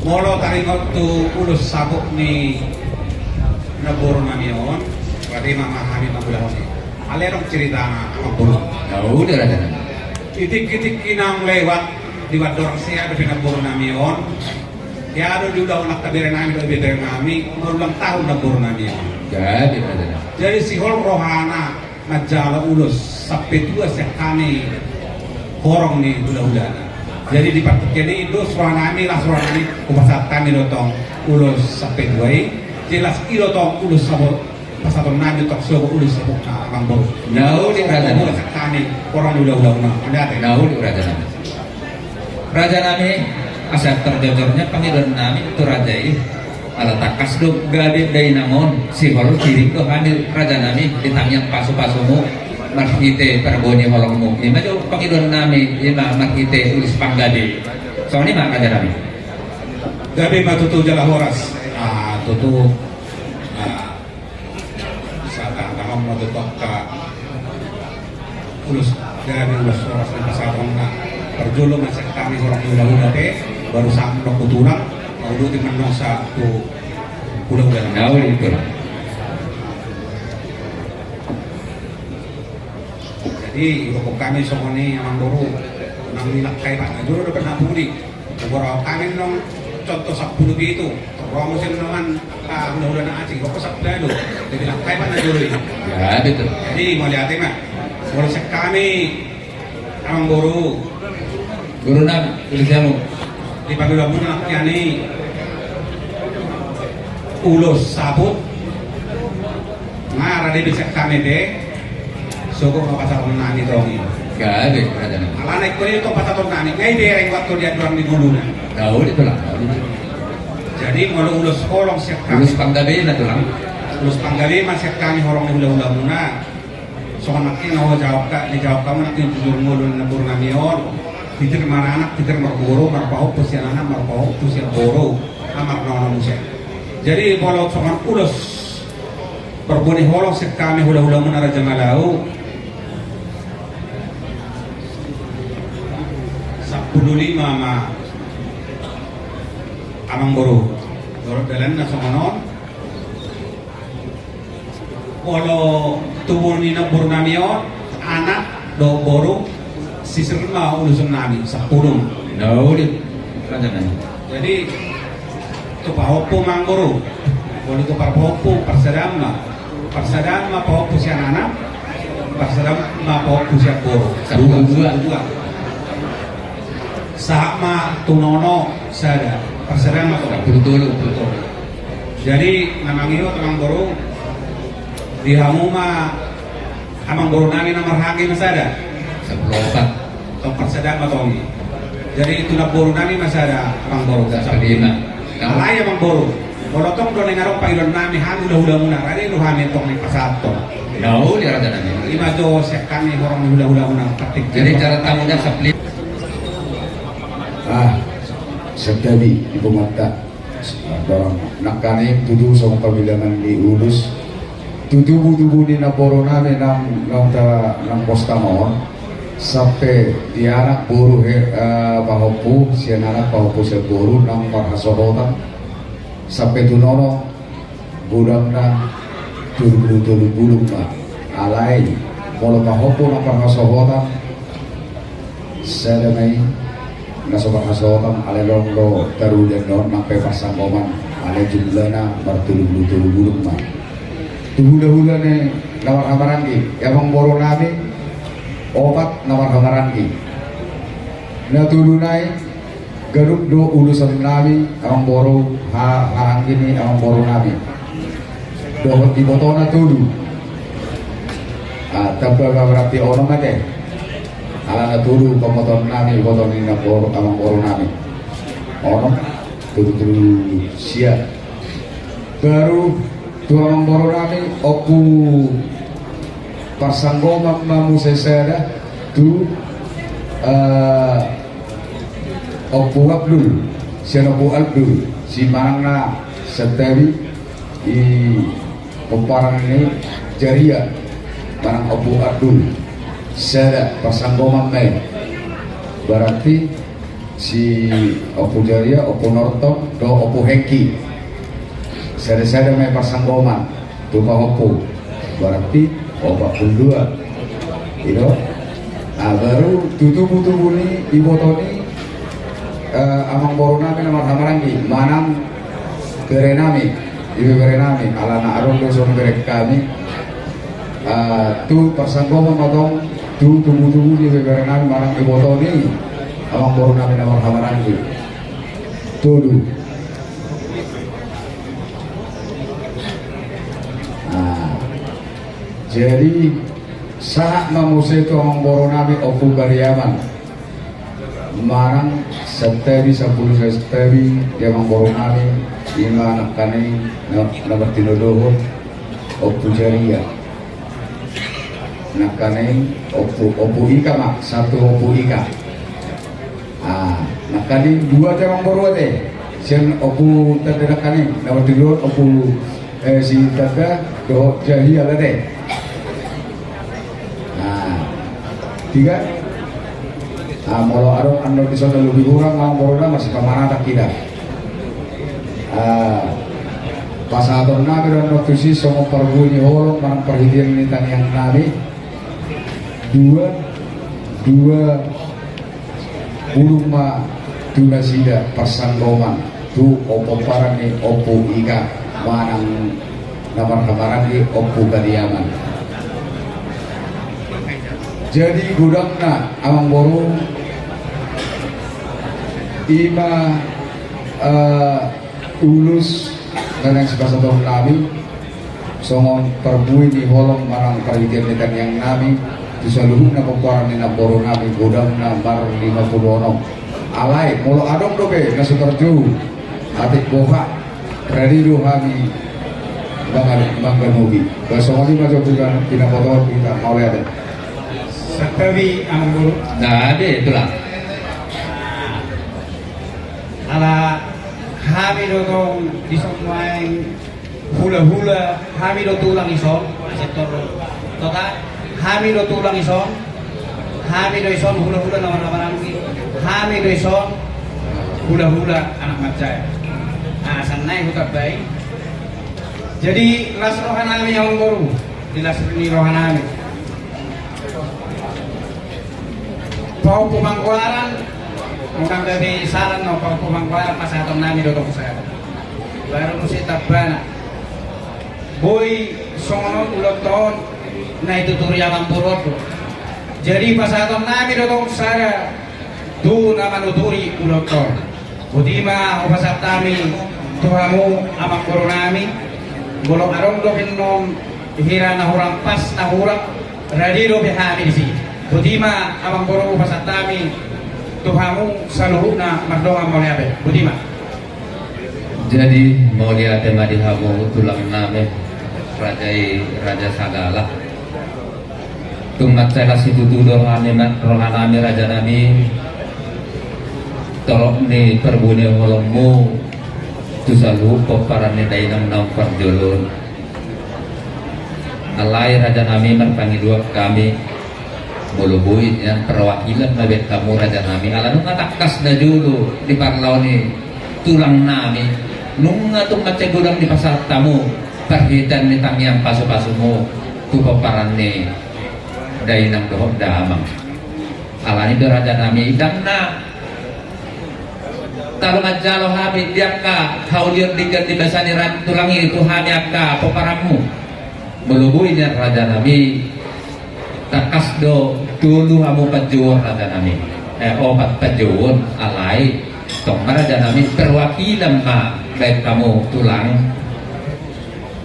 Molo taringot tu ulus sabuk ni nabur namion, berarti memahami mabulah ni. Alerong cerita na maburu. nauli raja nami Itik-itik kinang lewat di wador siya do pinabur namion. Ya do juga unak kabere nami do bebere nami, ulang tahun nabur namion. jadi raja nami Jadi si hol rohana majala ulus sampai dua sekali horong ni udah-udah. Jadi di partikel itu suanami lah suanami kupasat kami dotong ulus sampai dua jelas ilo tong ulus sabot pasatong nami tok sobo ulus sabot na mambor. nauli raja nami Kami orang udah na ada teh. nauli raja nami raja nami asal terjojornya panggilan nami itu raja ini ala takas do gabe dari namon si hol kiri do hamil raja nami ditanya pasu-pasumu marhite perboni holongmu ini maju panggilan nami ima marhite ulis panggade soalnya mak raja nami Gabi matutu jala horas. Tutu saat ang matutok ka ulus gabi ulus horas na pasarong na perjulo masih kami orang ulah-ulah teh baru sampai nok kutulang mau di menong sa tu ulah-ulah nauli itu jadi rokok kami semua ni yang baru nang nilak kay pak dulu udah pernah puli beberapa kami nong contoh 10 gitu terus musim naman udah na aci rokok 10 jadi lak kay pak na dulu ya betul jadi mau lihat mah kalau kami ang baru guru nami tulisanmu di pagula muna yani ulos sabut ngara di bisa kami deh soko pasar nani tongi gabe raja nami ala naik ko itu pasar nani ngay dereng waktu dia dorang di dulu na nauli itu lah nauli jadi kalau ulos kolong siap ulus kami panggabe na tuh lang ulos panggali masih kami horong di hula-hula muna so nakin nawa jawab ka ni jawab kamu nakin jujur ngulun na buru namion titir mana anak titir margoro marpaho pusian anak marpaho pusian boro amak nawa musya jadi kalau sokan ulos berbuni holong sek kami hula-hula muna raja malau 15 ma amang boro dorot dalan na songonon walau tubuh ni na burnamion anak do boro sisir ma ulusun nami 10 nauli raja nami jadi tu pahopo manggoro boleh tu pahopo persadama pahopo si anak persadama pahopo si boro dua sama tunono sada persadama betul jadi memang iyo tamang boro di hamuma amang boro nami nomor hagi masada 14 tong persadama tongi jadi itu na boro nami masada amang boro lima alaya mang boro bolotong do nengarong pailon nami hami hula-hula muna rani lu hami tong ni pasato nauli raja nami lima do sekami horong hula-hula muna petik jadi cara tamunya saplit sekali di pemata orang nakane tudu sama pamilangan di ulus tubuh di naporo nami nang postamon sampai di anak buru pahopu si anak pahopu si buru nang marhasohotan sampai tunono gudang na tulu bulung na alay molo pahopu nang marhasohotan saya damai nasobat hasotam alelong do tarudan don sampai pasang koman ada jumlahnya bertulu-tulu mah hula-hula nih nawar hamarangi emang boro nami obat nawar hamarangi na tulunay garuk do ulusan nami emang boro harangi ni emang boro nami dohot di botona tulu tapi berarti orang mati ala na tulu pemoton nami boton ini boro emang boro nami orang tulu siap baru tuang boro nami oku pasanggoma mamu sesada tu oku Abdul Oku Abdul si marangna seteri i peparang ini jaria marang Oku Abdul sada pasanggoma me berarti si Oku Jaria, Oku Norton, do Oku Heki sada-sada may pasanggoma tupa Oku berarti obat dua itu baru tutup-tutup ini ibotoni amang borona nama hamarangi manang kerenami ibu kerenami alana arung doson berek kami tu pasanggoma matong tu tubuh-tubuh di kerenami manang ibotoni amang borona nama hamarangi tuduh jadi saat manusia itu amang boronami oku bariaman marang seteri 10 seteri dia amang boronami ima anak kani na bertinodohon oku jaria anak kani oku ika mak satu oku ika anak kani dua dia amang borone siang oku terdekat kani na bertinodohon oku si tanda doh jaria lade tiga molo arong ando di sana lebih kurang mau corona masih kemana tak kita pas aton nabi dan waktu si semua perbunyi holong marang perhidian ini yang nabi dua uluma tunasida persanggoman tu opo parani opo ika manang namar kamarani opo kadiaman. Jadi gudangna amang boro ima ulus dan yang sepasatong nabi songon perbui di holong marang perhitian netan yang nabi disaluhun na pempuaran na boro nabi gudangna bar 50 alay molo adong dobe na sukarju atik boha ready do kami bangga nubi basongon lima jobugan pinapotor kita oleh ada Setawi amang guru Nah ada itulah ala kami dotong disomai hula-hula kami do tulang ison sektor total kami do tulang ison kami do ison hula-hula nama-nama kami do ison hula-hula anak macai sanai hukat baik jadi las rohanami yang guru di las ini rohanami pau pemangkuaran mungkin dari saran no pau pemangkuaran pas atong nami do saya baru si tabana boy songon ulot tahun na itu turiaman purot jadi pas atong nami do saya tu nama nuturi ulot tahun budima upasap kami tuhamu amak koronami bolong arong do kinom hira na hurang pas na hurang radiro behami di sini budima abang boro pasatami tuhamu saluhuna mardoa moliabe budima jadi mau lihat tema di hamu tulang name raja sagala tumat saya kasih tutur rohanami raja nami tolong nih perbuni holongmu tu salu peparan nih dainam nam perjolon alai raja nami merpangi dua kami bulubuit yang perwakilan mabet kamu raja nami ala nunga takas na dulu di parlau ni tulang nami nunga tung macegudang di pasar tamu perhitan ni tangyang pasu-pasu mo tu paparan ni dainang dohok damang ala ni raja nami idang na Talo majalo hami diakka kaulion digan di basani tulangi itu hami akka poparamu melubuinya raja nami takasdo dulu hamu pajuwon raja nami obat pajuwon alai tong raja nami perwakilan ma baik kamu tulang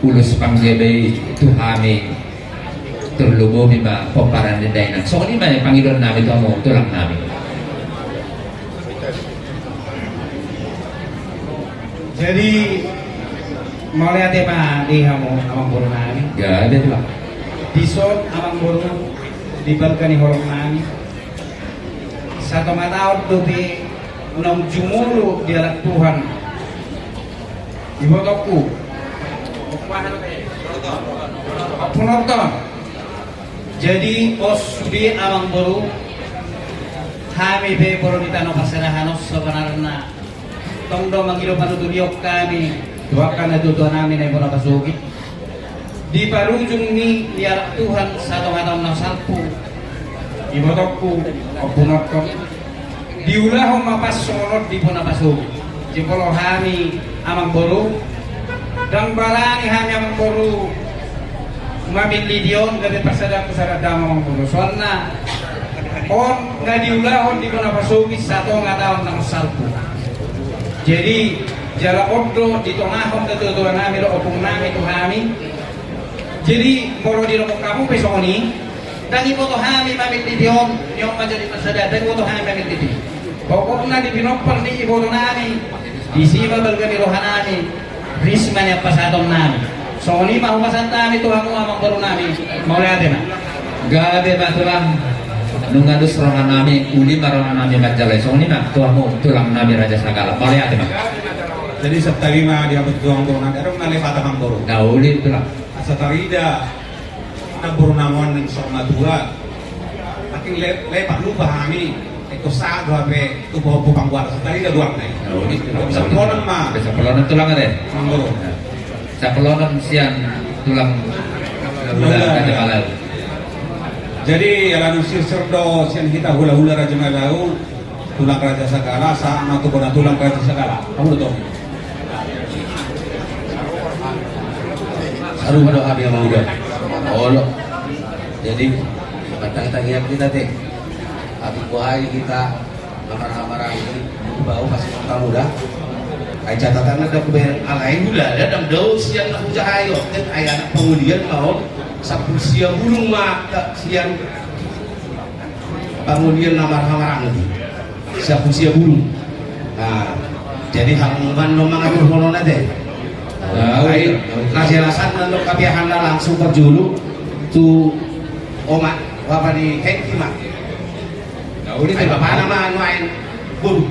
ulus panggebe itu hami terlubo bima poparan di dainan so ini mana panggilan nami itu kamu tulang nami. Jadi mau lihat ya Pak di kamu amang burung nami. Ya ada tuh. Di son amang burung di balkani horong nami. Satu mata dobi unang jumulu di alat Tuhan. Di botokku. Penonton. Jadi os di amang burung kami be burung di tanah paserahanos sebenarnya. Tongdo mangiro panuturiok kami doakan na tutuan namin ay muna pasugit di parujung ni liarak Tuhan sa tumatang ng salpo ibotokku o punokko di ulahong mapasunod di po napasugit di polo hami amang boro dan balani hami amang boro umamili diyon gabi pasadang kusaradang amang boro soal na on nga di ulahon di po napasugit sa tumatang ng salpo. Jadi jala odo di tongahon ketutuan namin lo opung namin itu kami. Jadi moro di rumah kamu pesoni dan ibu to kami mamit dion yung menjadi persada dan ibu to kami mamit di. Pokoknya di pinopper di ibu to namin di siba balgami rohan namin risman yang pasadong namin. So ni mau pasan namin to hamu amang baru namin mau lihat na. Gabe matulang nungadus rohan nami uli marohan nami majalai so ini mah tuamu tulang nami raja sagala boleh ate mah. Jadi setarima dia berjuang burung nanti ada mengalih pada mamburu. Nah uli tulang Setarida na burung namon ng sama dua. Aking lepak lupa kami itu saat dua be tu bawa pupang buat setarida dua nih. nah uli Bisa pelonan mah. bisa pelonan tulang ade Mamburu. sa pelonan sian tulang raja malal. Jadi alanu sirserdo sian kita hula-hula raja malau tulang raja segala sama tu kena tulang raja segala. Kamu tahu? Haru pada abi yang muda. Oh, jadi batang-batangnya kita teh. Abi kuai kita amarah-amarah ini bau kasih orang muda. Ai catatan ada kebayang alai gula ada dam daus yang nak cahayo kan ai anak pengulian mau sapu sia bulung mata siang pengulian namar-namarang lagi. Sapu sia bulung. Nah, jadi hangman nomang aku hono teh. Baik, najelasan untuk kapiahan langsung terjulu tu omak apa di heki mak. Nah, udah teh apa nama main bulu.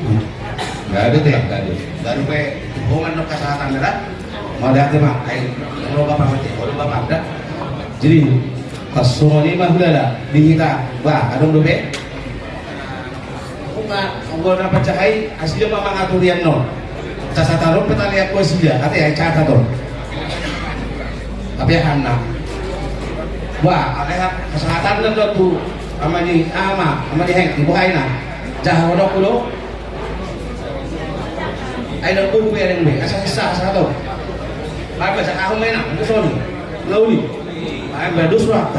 Enggak ada teh tadi. Baru pe oman untuk kesehatan dah. Mau lihat teh mak, ai lo bapak mati, lo bapak dah. Jadi pas ini mah udah dah di kita. Wah, adong dobe. Enggak, gua dapat cahai aslinya mama ngaturian no. Casa taruh petani aku saja, kata ya cata tuh. Tapi anak, wah, ada kesehatan dan tuh, ama di heng, ibu aina, jahat dok dulu. Aina pun bereng be, asal sah tuh. Bapak saya aku main apa, itu sorry, lauli, ayam berdua surat.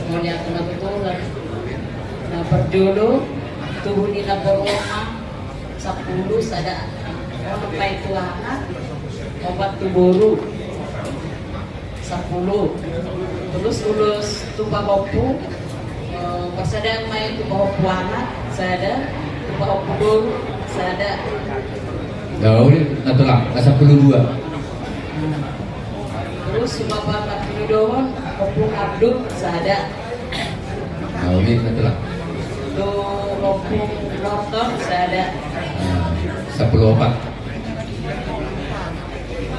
Melihat kebetulan nah berjulu tubuh di laboroma 10 sada orang baik tuangan obat tuburu 10 terus lulus tuba hopu pasadang main tuba hopu anak sada tuba hopu dulu sada Nah uli natulang asa 12. terus bapak Abdul Opung Abdul sada. Nah uli natulang Tu Opung Norton sada. 10/4.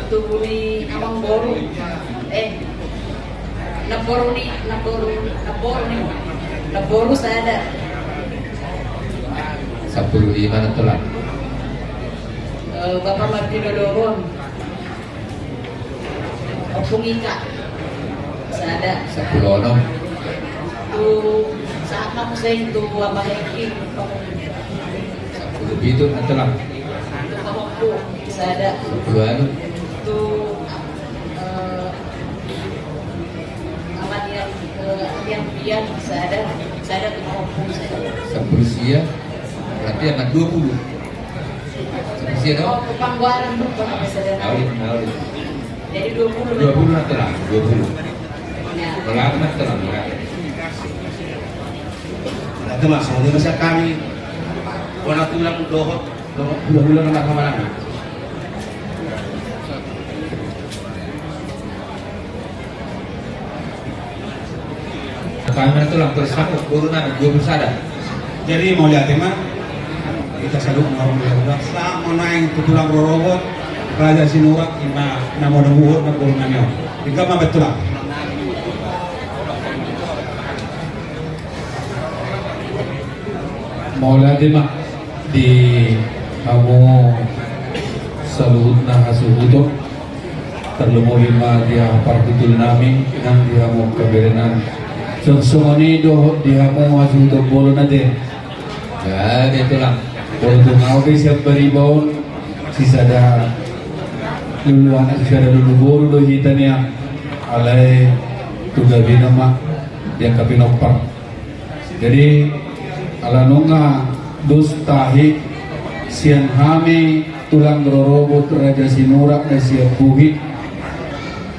Tu ni Amang Boru. Naboru sada. 10/5 natulang. Bapak Martino Doron opung ikat. Sada. 10 onom. Tu saat nak seng tu apa heki. 10 itu atau lah. Opung sada. 10 anu. Tu yang pian sada tu opung sada. 10 sia. Berarti anak 20. 10 sia Oh, dong. pangguaran tu apa sada. Awalin. Jadi 20. 20 atau lah. 20. Ya. Kalau atau lah. Itu mas, mau masa kami warna tulang dohot bulan nama kemana? Kami itu lang terus aku guru na 20 sada. Jadi mau lihat mah kita selalu ngomong sa monaing tutulang rorobot Raja Sinurak ina namo nabuhot na guru nanyo. Ika mah betul lah. Maula di mak di kamu salut na hasuhuto terlumuri ma dia partitul nami nang dia mo kaberenan sungsungonido dia mo hasuhuto bolo na din Jadi itu lang. bolo tungaw kay siya baribaon sisa da luluan at sisa da luluboro do hita niya alay tugabi na mak dia kapinopar jadi alanong nga dos tahi siyan hami tulang rorobot Raja Sinurak na siya buhit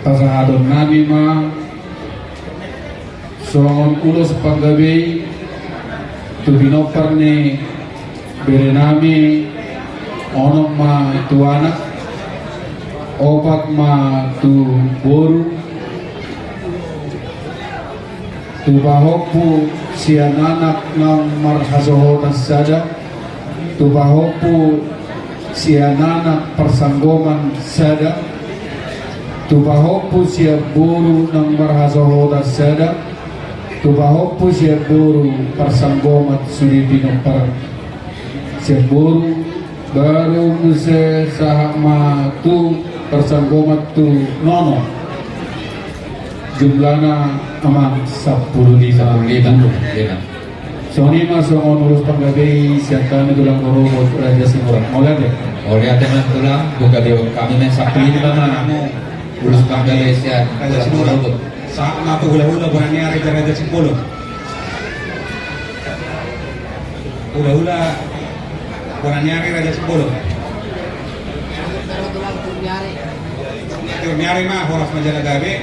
pasahadon nami ma songon ulos panggabi tu binopar ni bere nami onok ma tu anak opat ma tu boru tu bahopu siya anak ng marhasohotas sada tubahopu siya anak persanggoman sada tubahopu siya buru ng marhasohotas sada tubahopu siya buru persanggomat sulipinong par siya buru baru muse sahama tu persanggomat tu nono jumlahnya amang 10,500. So ni masuk onurus panggabi siapa ni tulang rorobot Raja Sinurak. Mau lihat ya? Mau lihat teman tulang buka dia kami main Sabtu ini mana? Urus panggabi sian Raja tulang Sinurak. rorobot. Sa mga hula-hula bukan ni Raja Simpolo. Hula-hula bukan ni Raja Simpolo. Nyari mah horas majalah gabe.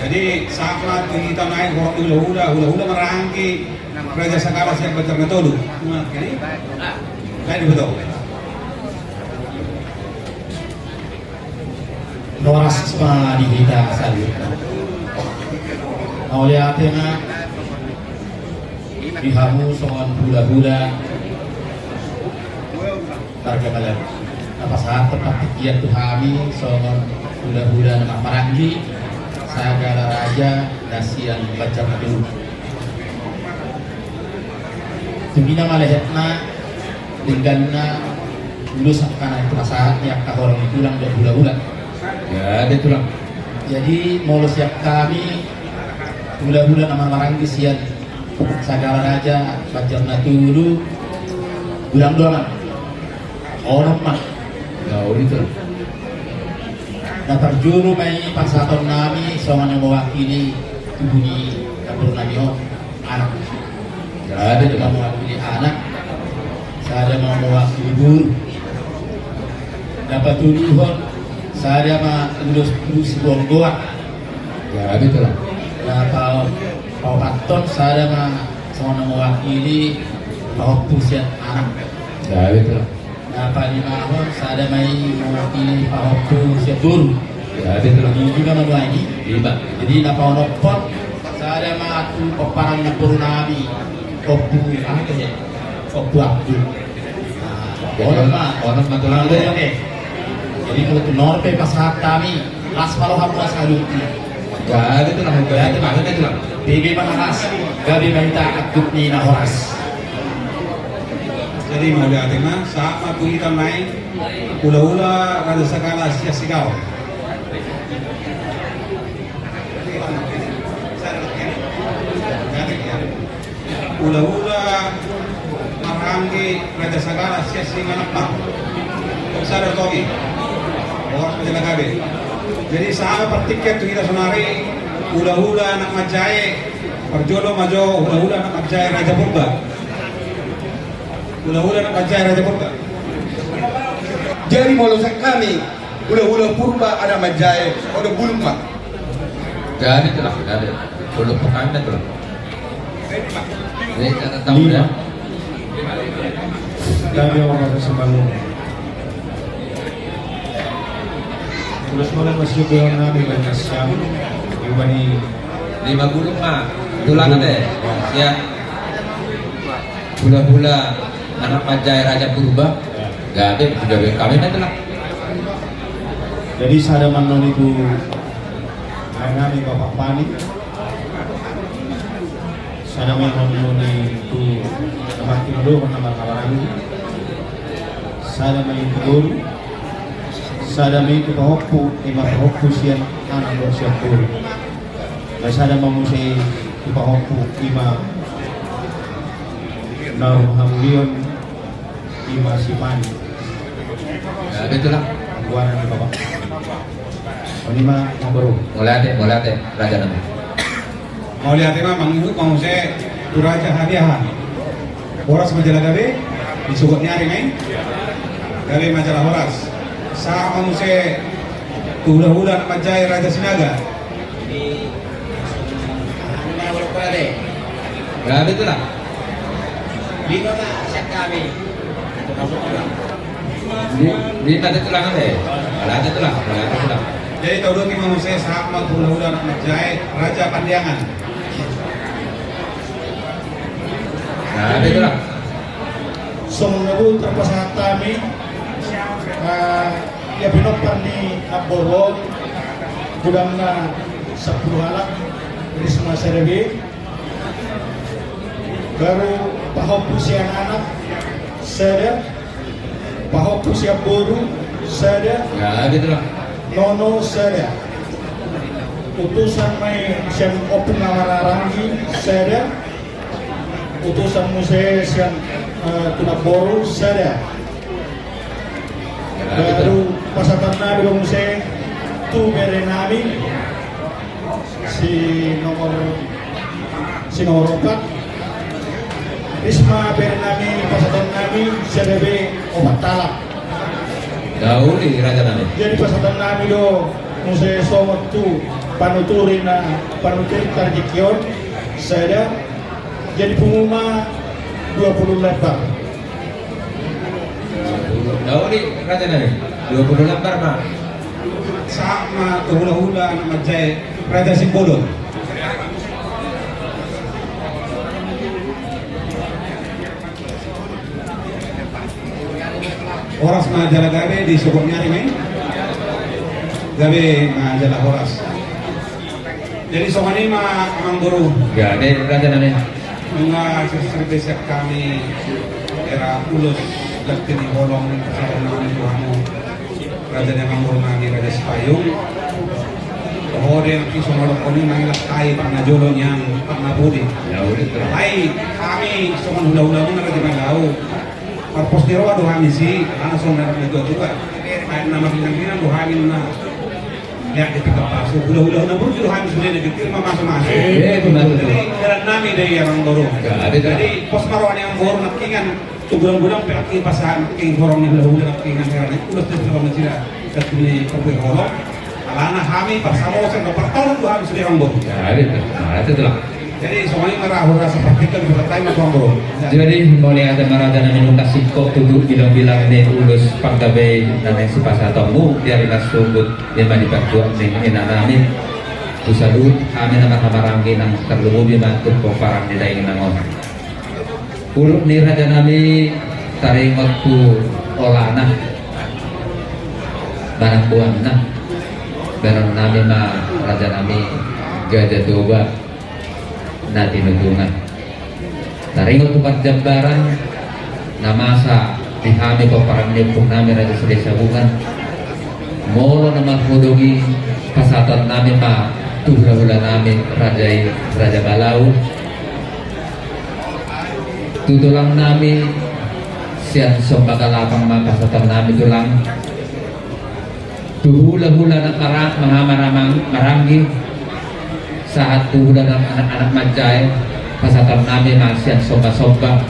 Jadi saat kita naik hula-hula merangki Raja Sakala siap baca metode. Jadi lain betul. Noras ma di kita salut. Mau lihat na dihamu songon hula-hula targa balan. Apa saat tempat tikian tu kami songon hula-hula nama Maranggi Sagala Raja Nasian baca dulu. Tumina malehetna tinggalna lulus akan itu saatnya kahorong tulang dan hula-hula. Ya, dia tulang. Jadi mau siap kami hula-hula nama Maranggi sian Sagala Raja baca dulu bulan doang. Orang mah. Ya, itu. Nah terjuru may pasaton nami sama yang mewakili ibu di dapur nami anak. Ya, ada Saya juga. mewakili anak. Saya mau mewakili guru. Dapat tuduhan. Saya mah lulus bonggoa. Ya, itu lah. Nah kalau paton saya mah sama mewakili pusian anak. Ya, itu lah. Nah Pak Limahon saya may mewakili pusian guru. Ya, itu lah. Ini juga menuai. 5. Jadi napaunopot saya matu peparang na purnami opu apa ya opu abdu orang mah tulang ya deh jadi kalau tu norpe pasahat kami las malu hamu asalun Ya, itu lah. Ya, itu lah. Itu lah. bibi maharas gabi mahita akut ni na horas Jadi mau lihat mah saat kita naik hula-hula Raja Sakala siap sigau. Ula-ula maranggi Raja Sagala siya singanakpak Sada Togi Oras Majalagabe. Jadi sama pertiket kita sonari ula-ula anak majaye perjodoh majo ula-ula anak majaye Raja Purba. Ula-ula anak majaye Raja Purba. Jadi molosak kami hula-hula purba ada majaye ada bulma. Jadi telah ada belum pekanda tuh. Ini kata tahu ya. Kami orang Semalung. Terus malam masih berang nabi banyak siang. Ibani 50 mah tulang deh. Ya. Hula-hula anak majai Raja Purba. Gak ada sudah kami nanti lah. jadi sada manon itu kami Bapak Pani. Sada manon itu tempat tidur nama kawan. Sada main guru. Sada main itu hoppu, ima hoppu sian anak bersiap guru. Sada mamusi ipa hoppu ima naruh hamulion ima sipani. Gak ada tuh lah. Buana di Bapak. Lima baru. Mulai ada Raja nama. Mau lihat mah mangihut mau saya tu Raja hadiah. Horas Majalagabe disebut nyari main. Gabe majalah Horas. Sama mau saya hula-hula anak majai Raja Sinaga. Gak ada tuh lah. Lino na siya kami. Di tadi tulang deh. Ada tulang. Jadi tahu dong mau saya sama hula-hula anak majai Raja Pandiangan. Gak ada tulang. Sumnabu terpasang kami ya binopan ni Aborol gudang na 10 halak dari semua serbi baru pahopu siang anak saya pahopu siap boru saya Gak ada tulang. nono saya utusan may siyang opung namararangi saya utusan mo siyang tunaboro saya baru pasatan na dua musik tu bere namin si nomor 4 Risma bere namin pasatan namin CDB opat talak. Jauh nih Raja nama. Jadi pasatan namin do musik somot tu panuturin tarjikion saya jadi pengumuman 20 lembar. Jauh nih Raja nama. 20 lembar mah. Sama tu hula-hula anak majai Raja Simbolon. Horas majalah gabe disebut nyari main. Gabe majalah Horas. Jadi somani mah amang guru. Gak ada Raja nama. Mga seserdesyak kami era ulos Laktini Bolong sa namin mo Raja ng Amor nami Raja Sipayong Hore ang kisumulong ko ni mga lakay pang najulo niyang pangabudi ay kami suman hula-hula mo na Raja Malaw Parpos ni Rawa duhamin si Anasong na nagdo juga kahit na makinang-kinang duhamin na lihat di pagkapaso hula-hula na bro duhamin sulit na bitir mamasok-masok jadi dalam namin dari orang baru jadi pos marwani ang baru nakingan Tugulang-gulang pinaking pasahan king horong ni hula-hula nakingan kaya ulos na sila na sila katuli kapoy horong alana kami pagsamo sa kapartawang duhamin sulit ang baru Ada tuh lah. jadi semuanya merah-hura seperti itu bertaim ang baru Jadi mulai ada marada na minuntas sikok tuduk bilang-bilang ni ulus paggabi na may si pasatomu dari nasubut di manipagtuak ni inanamin usadut kami na makamaranggi ng terlububi mantuk ko parang nila yung nangon uluk ni raja nami taringot ku olana barang buang na barang nami ma raja nami gada doba na tinudungan taringot tu jambaran namasa dihami ko parang nipong nami raja sa bungan molo naman hudungi pasatan namin ma tuhula-hula namin Raja Balau tutulang namin siyan sombagalapang mga pasatan namin tulang tuhula-hula ng mga maranggi saat tuhula ng anak-anak Majay pasatan namin mga siyan somba-somba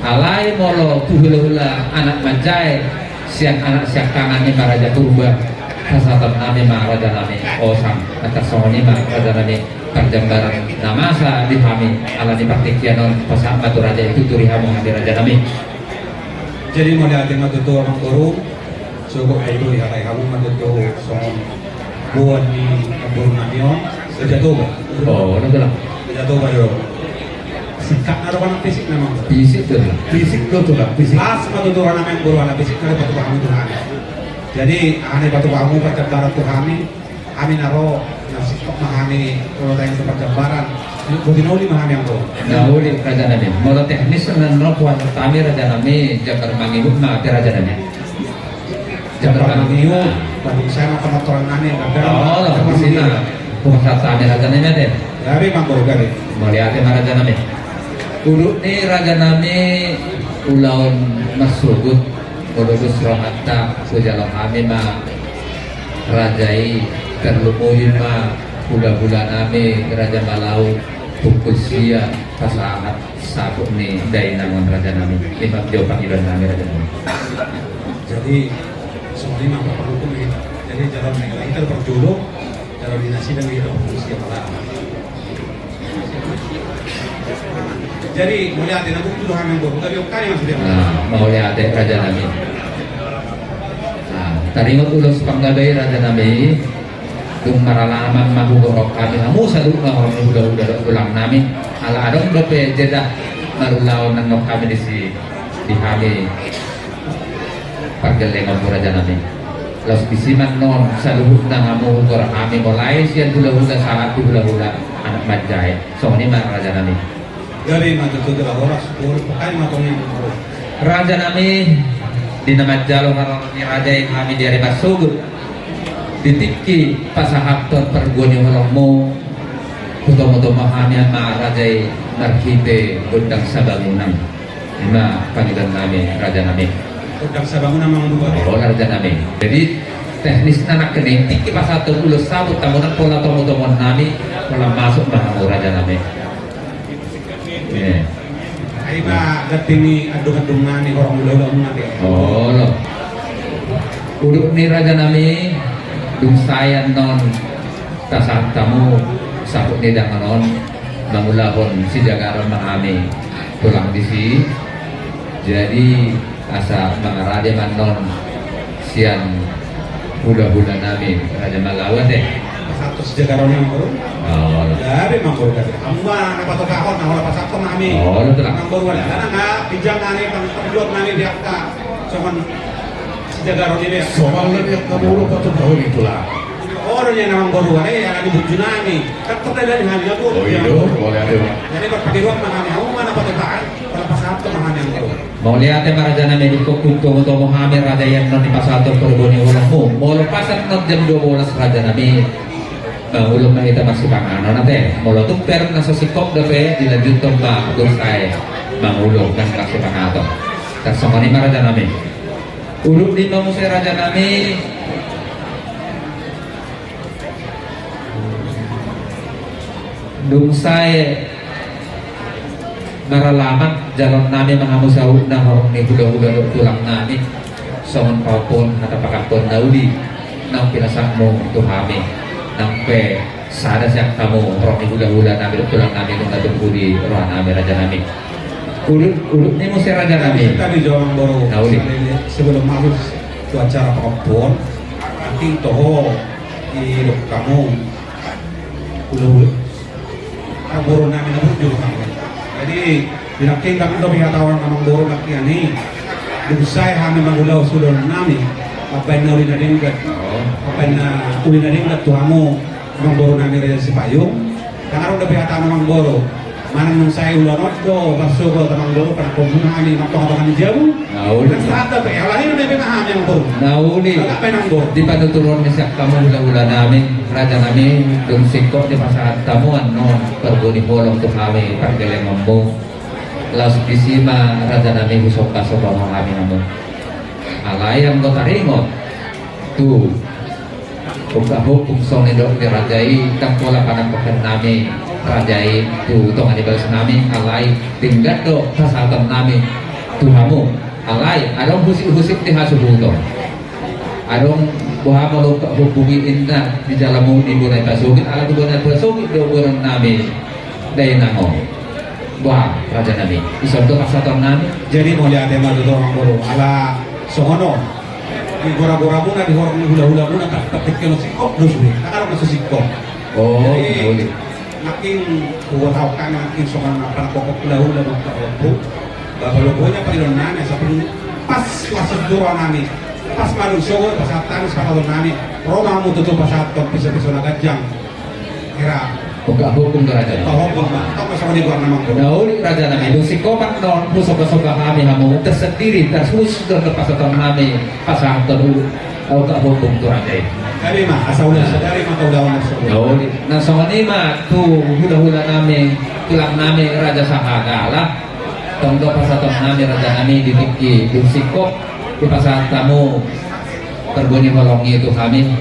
alay molo tuhula-hula anak Majay siang anak siang kangen ni Raja Purba pasatan namin mga raja namin osang atas ni mga raja namin perjambaran namasa di kami ala di Paktikyanon pasang batu raja itu turi hamong di raja namin. Jadi muli ating matutuwa ng guru sugo ay ito ihatay hamong matutuwa sa buwan ni guru namin yun sejatuh ba? Oh, ano lang? Sejatuh ba yun? Sikat na rin ng fisik naman. Fisik tuh lah. Fisik itu lah, fisik. Pas matutuwa namin guru ala fisik na rin patuwa kami Tuhan. Jadi aneh patuwa kami perjambaran Tuhan kami naro nasikap mahami kalau tayong sa perjambaran butinuli mahami ang guru. Nahuli raja namin. Mula teknis na napuan kami raja namin jakar mangibuk na ati raja namin. Jakar mangibuk. Baru saya mau penonton namin. Oh, di sini pumasat kami raja namin deh. Dari mang guru gari. Melihat raja namin. Urut ni raja nami ulaun masugut urus rohata sujalan kami ma rajai terlumuyin ma hula-hula nami raja Balau pukul sia pasangat sabuk ni dari nangon raja nami lima jauh panggilan nami raja nami. Jadi semua lima hukum ini. Jadi jalan mereka itu berjuluk jalan dinasti dan itu usia malam. Jadi melihat di nabung Tuhan yang baru, tapi kali masuk dia. Mau lihat raja nami. Taringot ulos panggabay raja nami. Kung maralaman mahugorok kami, hamu sadu ngahorong udah ulang nami. Ala adong dope jeda marulaw nang kami di kami. Paggalengong raja nami. Los bisiman non saluhut na hamu hugorok kami mulai siyan hula-hula saat hula-hula anak Majay. So ini mah raja nami. Dari matutuwa oras puro kali matongin puro. Raja nami di nama jalur ni raja yang kami dari Masugut ditiki pasahaptor perguani holongmu kuto-muto mahami ma raja narkite gundang sabangunan lima panggilan nami raja nami Gundang sabangunan mang dua. Oh raja nami jadi teknis anak kene tiki pasahaptor ulus sabut tamunan pola tomo-tomo nami pola masuk bahamu raja nami. Ay ba datini adung-adung nani orang ulo-ulo nanti. Oh loh. Uduk ni raja nami dung sayan non tasat tamu sabut ni danganon mangulahon si jagaron mahami tulang di si jadi asa mangarade manon sian hula-hula nami raja Malawan deh Satu sejagaron yang baru. oh Dari mang baru dari. Amba apa tuh kahon nah pas aku nami. oh lu tulang Mang baru ada nggak pinjam nani penjual nani dia ka. Cuman sejagaron ini. Soal yang kamu patut tahu itulah. Orangnya namang baru ada yang lagi bujunani. Kan dari hanya tuh. Oh iya, boleh ada. Jadi berpakai ruang mahami. Aku mana patut tahan. Kalau pas aku mahami yang baru. mau lihat raja nami di kukuto untuk Muhammad raja yang non di pasar perboni ulangmu mau lepasan non jam 12 raja nami ulung na kita masih pangano nate molo tukper na sa sikop dape dilanjut tong ba gusay mangulong na kasi pangato kasama ni raja nami ulung di mo sa raja nami dungsay maralaman jalan nami mangamusaw na horong ni hula-hula tulang nami songon paupon at apakapon daudi nang pinasak mo ito kami nampe sada siya kamu orang ni hula-hula namin tulang namin nung natunggu di ruang namin raja namin ulut ni mo si raja namin Tadi jawab baru. Nauli. Sebelum masuk ke acara apapun, nanti toho di kamu hulu kamu namin na juga kamu. Jadi binaking kami do pinatawag namang boro laki ani. Dusay kami magulaw sulod namin. Kapag na uli na din kat. Kapag na uli na din kat tuhamo namang boro namin rin si Payong. Kangarong na pinatawag namang boro. Manang nung saya ulanot do, masuk ke tamang boro pada komunani makto kami jauh. Nauli. Dan serata be, lain na be kami ang buru. Nauli Wala pa ng buru. di panuturon ni siya kamu hula-hula namin raja namin dun singkok di pasahat tamuan non perguni bolong tu kami pagdaling mambo laus bisima raja namin husok kaso bawang kami namun alayang ko taringot tu Pagkahok kung song nidok ni Rajai Tangkola panang pakan nami Rajai tu tong anibals nami alay tinggat do kasatan nami tuhamu alay adong husik-husik ti hasubuto adong buhamo lo hubungi inna di jalamu di bunay pasugit ala di bunay pasugit do buron nami day nango buah raja nami isong do kasatan nami Jadi mau lihat tema itu orang buru. Ala sohono. Di gora-gora muna, di hula-hula muna, tapi kalau sikop dosa ni, tak ada masuk sikop. oh Jadi, boleh makin kuat kan makin sokan apa pokok hula-hula untuk itu. Bapak logonya pada nanya, sebelum pas masuk dua nami, pas manusia pas saat tanis pada nami, Roma mau tutup pas saat pisau-pisau nagajang. Kira Pagkahok kung raja bahwa atau masuk di luar nama buru. Nauli raja namin, yung sikopat noon, puso-puso kami hamo, tersendiri, tersus dan kepasatan kami, pasahan terus, au kahubong tu raja. Jadi mah asal udah sadari mah tahu daun tersebut. Nauli, nah sama ni mah tu hula-hula namin, tulang namin raja sahagala, tongdo pasatan namin raja namin ditiki, yung sikop, di pasahan tamu, terbunyi holongi itu kami,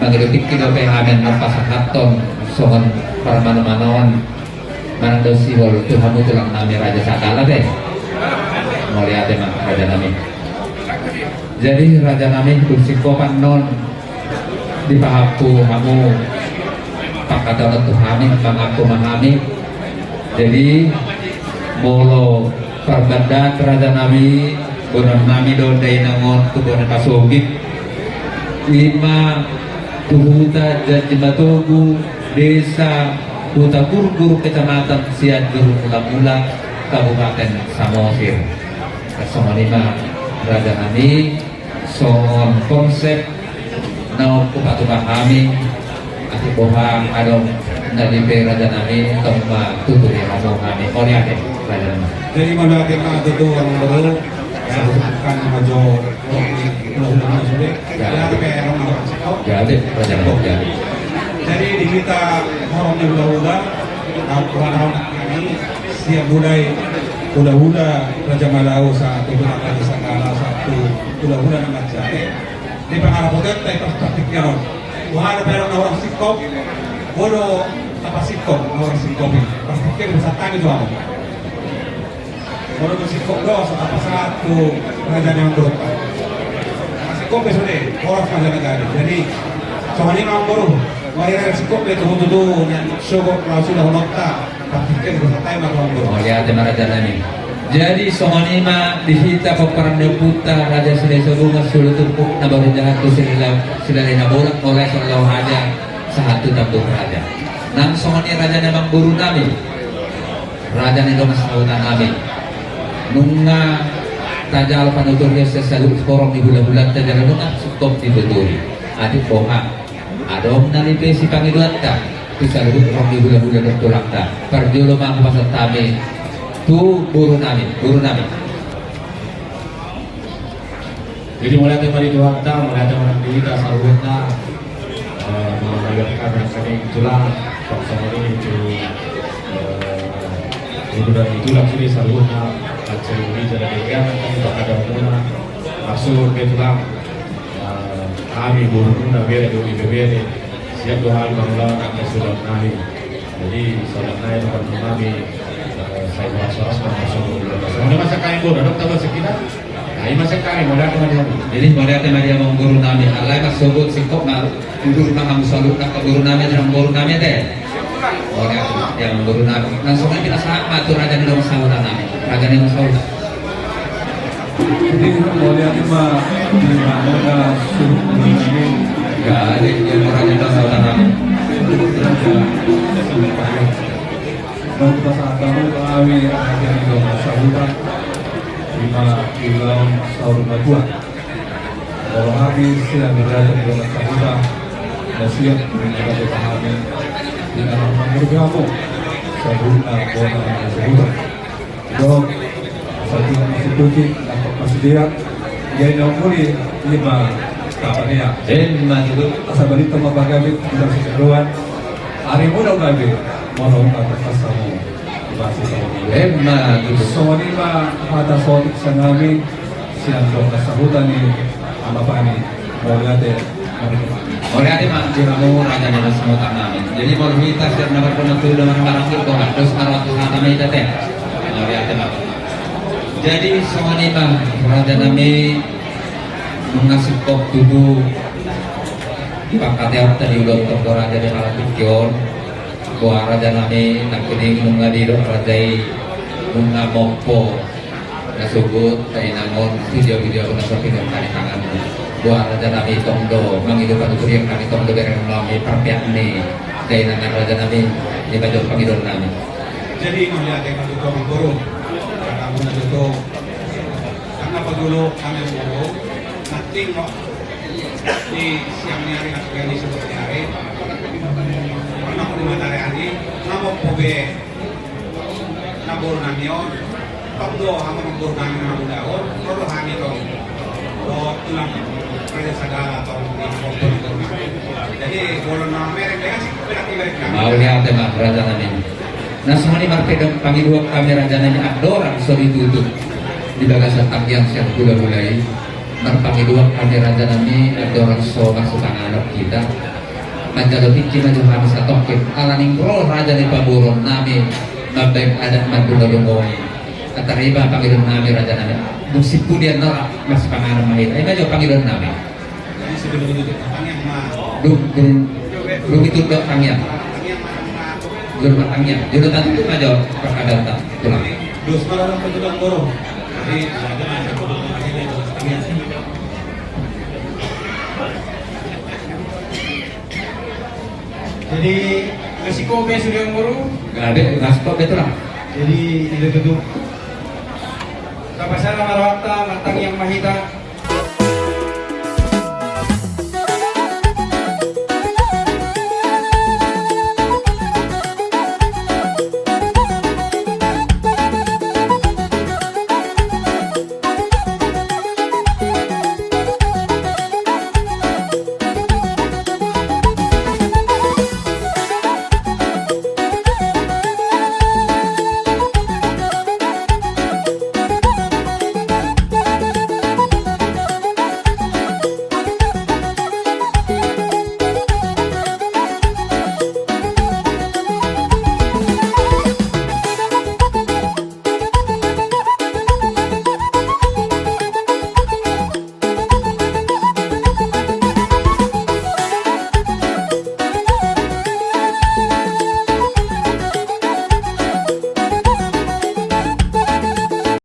pangilutik kita pehamen ng pasahaton, sokan para mano-manoan manang daw si Wal Tuhan mo tulang namin raja sakala deh mau lihat emang raja namin jadi raja namin kursi kopan non dipahapu kamu pakatan itu kami pangaku mahami jadi bolo perbadat raja nami bonon nami do day nangon tubuhan pasugit 5 Tuhuta Jajimatogu Desa Huta Kurgur Kecamatan Cianjur Mula-Mula Kabupaten Samosir Kesongon lima Raja nami songon konsep naon kupatuka kami ati bohang adong nalibe raja nami tongma tuturi kamu kami oriate raja nami Jadi mana kita itu orang baru bukan majo hula-hula sudah. Ya kayak orang sikop. jadi raja nami jadi Jadi di kita orang yang hula-hula, tahun ini siap budaya hula-hula Raja Malau satu Raja Sakala satu hula-hula nama Jaya. Di pengarapotet tapi praktiknya non. Wah ada perang orang sikop, bodoh apa sikop orang sikop ini. Praktiknya bisa tanya itu apa? Bodoh sikop dos apa satu raja yang berubah. Sikop sudah orang raja negara. Jadi soalnya orang baru. Wahira sikop itu untuk syukur kalau sudah honokta praktiknya bisa tanya orang baru. oh lihat raja nami jadi songonima dihita peperanda puta raja Silesa Bunga Sulu Tumpuk nabaru jahat tu silalaina bolak oleh sallallahu haja sahatu tambung raja nang songoni raja namang guru nami raja ni domas sautan nami nunga tajal panuturnya sesalu korong di bulan-bulan tajal nunga sukop dibeturi adik bohang adom nalipe si pangiluan ta sesalu korong di bulan-bulan tertulak ta perjolo mang pasal tami tu guru nami Jadi mulai dari Tuhan kita, mulai dari orang diri kita saluhna mengajarkan rekening tulang, sama ini itu dari tulang sini saluhna, kacau ini jadi kegiatan kami bakal muna masuk ke tulang kami guru pun beri doi beri siap Tuhan mengulang kami sudah kami jadi sudah naik tempat kami saya merasa masuk Mana masa kain guru, ada tahu sekitar Ay masa kain, wala ka man jadi pada Maria mong guru namin alay masugod singkop na guru na kami salut na guru namin ang guru namin deh orang yang guru namin langsung na pinasama tu raja nilong sauta namin raja nilong sauta Jadi boleh ada mana suruh ini jadi yang raja nilong sauta namin dan saat kamu kami ada di dalam sahuran 5 kilau sahur batua. Kalau kami sedang berada di dalam sahuran dan siap menjadi pahami dengan bergabung sahurna bona sahuran. Dok, satu masih tujuh, nampak masih dia Jadi nampuni lima kapan ya? Itu asal balita mapagamit ng sikaruan. Ari mo daw gabi, marong katakasamu. Base sa mga so lima hata sotik sa namin siyang doon kasahutan ni Amapani. Mawagate, Oleh ate mak diramu raja nila semua namin. Jadi kalau kita siap dapat penentu dengan barang itu harus harus kata kita teh. Oleh ate mak. Jadi semua ini bang raja nami mengasih kop tubuh pakatnya tadi udah untuk raja di malam pikion. Buah raja nami nak kini mengadil raja mengamopo nasubut dari namun video-video pun nasib dengan kali tangan. Buah raja nami tongdo menghidupkan ukur yang kami tongdo dari melalui perpiak ini dari nangan raja nami di baju pangidon nami. Jadi melihat yang itu orang guru, kamu nanti itu karena dulu kami guru, nanti kok di siang hari nak di seperti hari, pernah di matahari hari, nama pobe, nabur namion, tongdo hama nabur nami namun daun, kalau kami itu tulang kerja segala atau di foto itu. Jadi kalau nama merek dia sih merek kami. Mau lihat tema raja nami. Nah semua ini market dan panggil dua kami raja nami adoran sorry tutup di bagasan tagian siang sudah mulai. Marpangi dua kami raja nami adoran so masuk anak kita. Manja lebih kita juga habis atokin. Alaning roh raja di paburon nami mabek adat mantu dolongoi. Katariba panggil nami raja nami. Musik dia norak masih panganan mahir. Ayo maju panggil nami. Jadi sebelum itu panggil mah. Belum itu dok panggil. Belum matangnya. Jodoh tadi itu maju perkadaan tak tulang. Dos malam penjualan borong. Jadi ada Jadi ngasih kopi sudah yang baru. Gak ada ngasih kok betul lah. Jadi itu tutup. Kapasara marawakta matang yang mahita